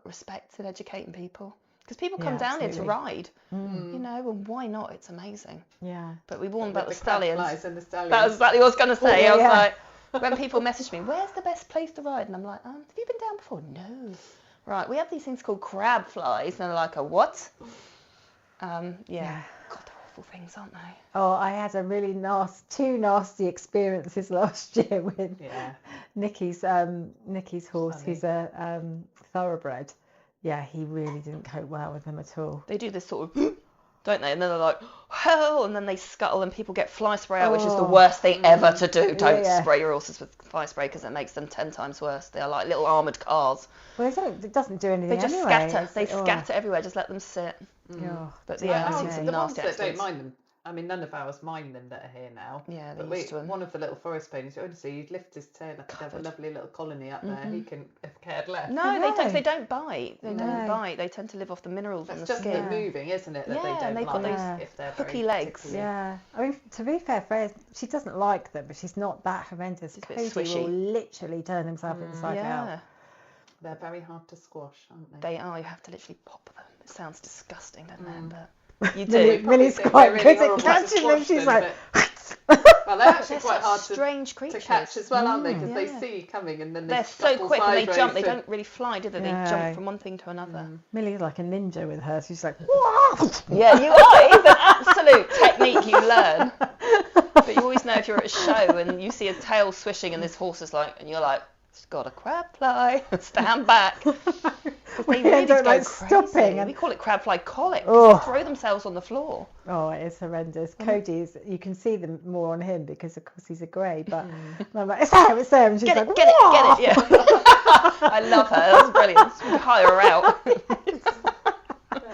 respect and educating people. Because people come Yeah, down here to absolutely. ride, and why not? It's amazing. Yeah. But we warned With about the crab stallions. flies and the stallions. That was exactly what I was going to say. Yeah, I was yeah. like, when people message me, where's the best place to ride? And I'm like, have you been down before? No. Right, we have these things called crab flies. And they're like, a what? Yeah. Yeah. God, they're awful things, aren't they? Oh, I had a really two nasty experiences last year with Nikki's horse, Funny. who's a thoroughbred. Yeah, he really didn't cope well with them at all. They do this sort of, don't they? And then they're like, hell, and then they scuttle and people get fly spray out, which is the worst thing ever to do. Don't spray your horses with fly spray because it makes them 10 times worse. They are like little armoured cars. Well, it doesn't do anything They just anyway. scatter. They scatter everywhere. Just let them sit. Oh, But yeah, I've seen some the ones nasty that don't accidents. mind them. I mean, none of ours mind them that are here now. Yeah, But they're used to them. one of the little forest ponies, honestly, you'd lift his tail up and have a lovely little colony up there. He couldn't have cared less. No, No. they don't bite. They No. don't bite. They tend to live off the minerals on It's the just skin. the moving, isn't it, that Yeah, they and don't they've got like those if they're hooky very legs. tickly. yeah. I mean, to be fair, Freya, she doesn't like them, but she's not that horrendous. She's a bit Cody swishy. will literally turn himself inside out. Yeah, They're very hard to squash, aren't they? they are. You have to literally pop them. It sounds disgusting, doesn't it? But you Millie- do. Millie's think quite they're good really at horrible to catching them. squash She's them, like, Well, they're actually They're quite such hard strange to creatures. catch as well, aren't they? Because yeah. they see you coming and then they They're so scuttle quick and they sideways jump. They to- don't really fly, do they? They No. jump from one thing to another. Millie's like a ninja with her. She's like, Yeah, you are. It's an absolute technique you learn. But you always know if you're at a show and you see a tail swishing and this horse is like, and you're like, it's got a crab fly. Stand back. We They really end up, go like, crazy. stopping and- We call it crab fly colic. Oh. They throw themselves on the floor. oh, it's horrendous. Cody's, you can see them more on him because, of course, he's a grey. But I'm like, it's there. And she's Get like, it, get it, "Whoa!" get it. Yeah. I love her. That's brilliant. We hire her out.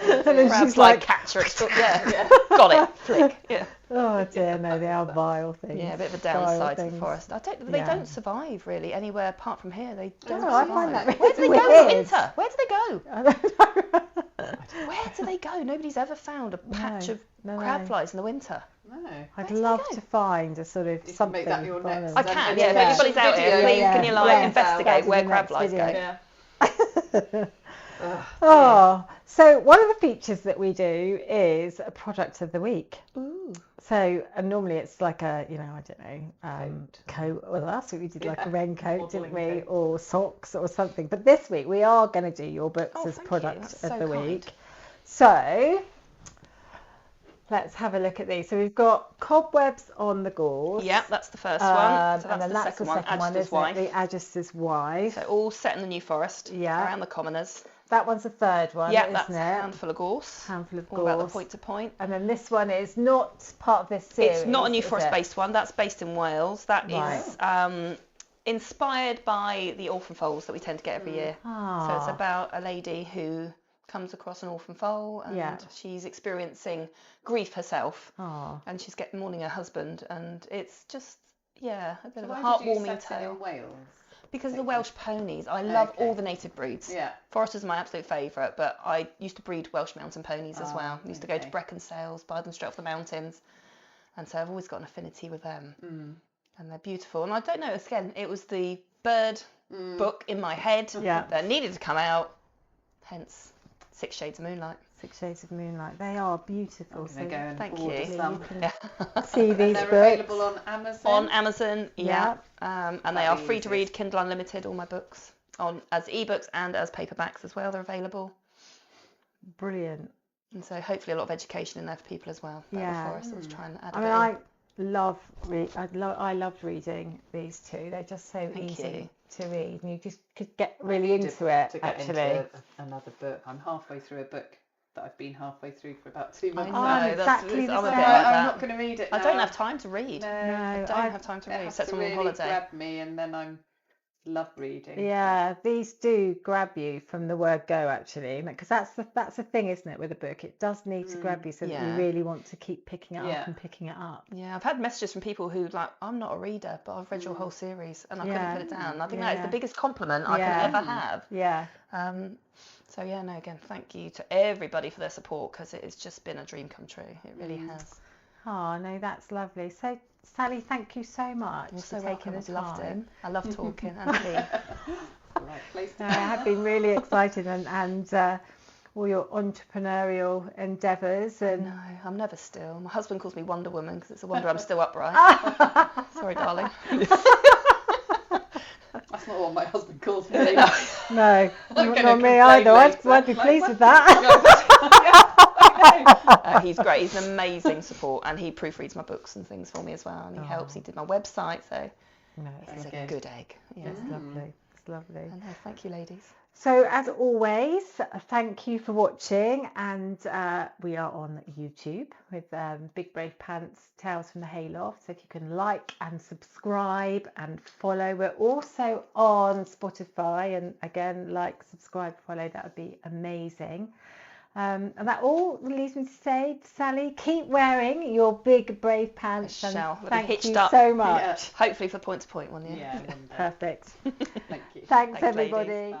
And then Crab she's fly like, catcher. Yeah. Got it. Flick. Yeah. oh dear, no, they are vile things. Yeah, a bit of a Vile downside to the things. forest. They Yeah. don't survive really anywhere apart from here. They don't Oh, I survive. find that Where do they really go in the weird. winter? Where do they go? I don't know. Where do they go? Nobody's ever found a patch of no. crab flies in the winter. No. I'd do they love go? to find a sort of You can something. make that your for next- them. I can, Yeah, yeah. If yeah. anybody's out here, Video, please yeah, can you like yeah. investigate That'll be where the crab next flies video. go? Yeah. Oh, so one of the features that we do is a product of the week. Ooh. So, and normally it's like a, I don't know, coat. Well, last week we did like a Yeah, raincoat, or didn't woollen we? coat. Or socks or something. But this week we are going to do your books Oh, as thank you. product That's of so the kind. week. So, let's have a look at these. So we've got Cobwebs on the Gorse. Yeah, that's the first one. So and then that's the second one. Adjuster's isn't it? wife. The Adjuster's wife. So all set in the New Forest. Yeah. Around the commoners. That one's the third one, Yeah, isn't that's it? a handful of gorse. Handful of All about the Gorse. point to point. And then this one is not part of this series. It's not a New is Forest it? based one. That's based in Wales. That Right. is inspired by the orphan foals that we tend to get every year. So it's about a lady who comes across an orphan foal and Yeah. she's experiencing grief herself. Oh. And she's getting mourning her husband. And it's just, a bit of a Why did you heartwarming set it tale. in Wales? Because of the Welsh ponies. I love Okay. all the native breeds. Yeah. Foresters are my absolute favourite, but I used to breed Welsh mountain ponies as Oh, well. Used to go to okay. Brecon sales, buy them straight off the mountains. And so I've always got an affinity with them. And they're beautiful. And I don't know, again, it was the bird book in my head Yeah. that needed to come out. Hence, 6 Shades of Moonlight. 6 Shades of Moonlight. They are beautiful. I'm So going to go and thank order you. some. see And these they're books. available on Amazon. On Amazon, yeah. And they That'd are be free to easiest. read, Kindle Unlimited, all my books. As ebooks and as paperbacks as well, they're available. Brilliant. And so hopefully a lot of education in there for people as well. About Yeah. the forest, let's try and add a I bit mean, in. I loved reading these two. They're just so Thank easy you. to read, and you just could get really into it. to get Actually, into another book. I'm halfway through a book that I've been halfway through for about 2 months know, now. I'm that's- exactly I'm the a same. bit like I'm that. not going to read it I now. don't have time to read. No, I don't have time to it read, has except to when I'm on really holiday. grab me, and then I love reading. Yeah, these do grab you from the word go, actually, because that's the thing, isn't it? With a book, it does need to grab you so that Yeah. you really want to keep picking it Yeah. up and picking it up. Yeah, I've had messages from people who like, I'm not a reader, but I've read your whole series and I Yeah. couldn't put it down. And I think that is Yeah. the biggest compliment I Yeah. can ever have. Yeah. So yeah, no, again, thank you to everybody for their support because it has just been a dream come true. It really has. Oh no, that's lovely. So Sally, thank you so much You're for so taking welcome. the I've loved it. time. I love talking and tea. Right place to No, I have been really excited and all your entrepreneurial endeavours and No, I'm never still. My husband calls me Wonder Woman because it's a wonder I'm still upright. Sorry, darling. That's not what my husband calls me. no, I'm not gonna me complain either. later. I'd be Like, pleased what? with that. He's great. He's an amazing support, and he proofreads my books and things for me as well, and he helps. He did my website, so No, he's a Very good egg. Yeah. it's lovely. It's lovely. And thank you, ladies. So as always, thank you for watching, and we are on YouTube with Big Brave Pants, Tails from the Hayloft. So if you can like and subscribe and follow. We're also on Spotify, and again, like, subscribe, follow, that would be amazing. And that all leaves me to say, Sally, keep wearing your big brave pants. I And shall. They'll be thank hitched you up. so much. Yeah. Hopefully for point-to-point one, yeah. Yeah, one day. Perfect. Thank you. Thanks, Thanks, ladies. everybody. Bye.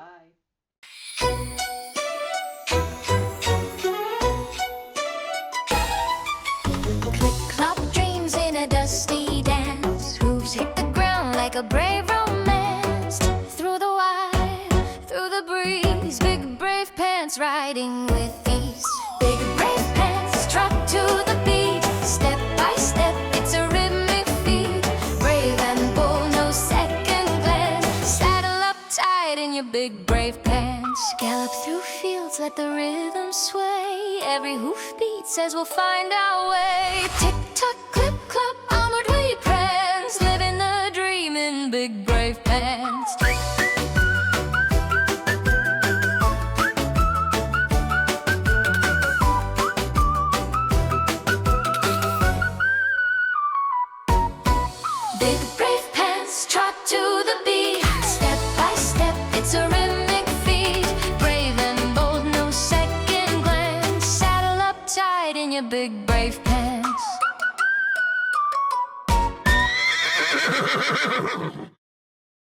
Clip-clop dreams in a dusty dance. Hooves hit the ground like a brave romance. Through the wire, through the breeze. Big brave pants riding with ease. Big brave pants trot to the beat. Step by step, it's a rhythmic feat. Brave and bold, no second glance. Saddle up tight in your big brave pants. Gallop through fields, let the rhythm sway. Every hoofbeat says we'll find our way. Tick tock, clip clop, onward we prance. Living the dream in big brave pants. Big brave pants trot to the beat. Step by step, it's a rhythmic feat. Brave and bold, no second glance. Saddle up tight in your big brave pants.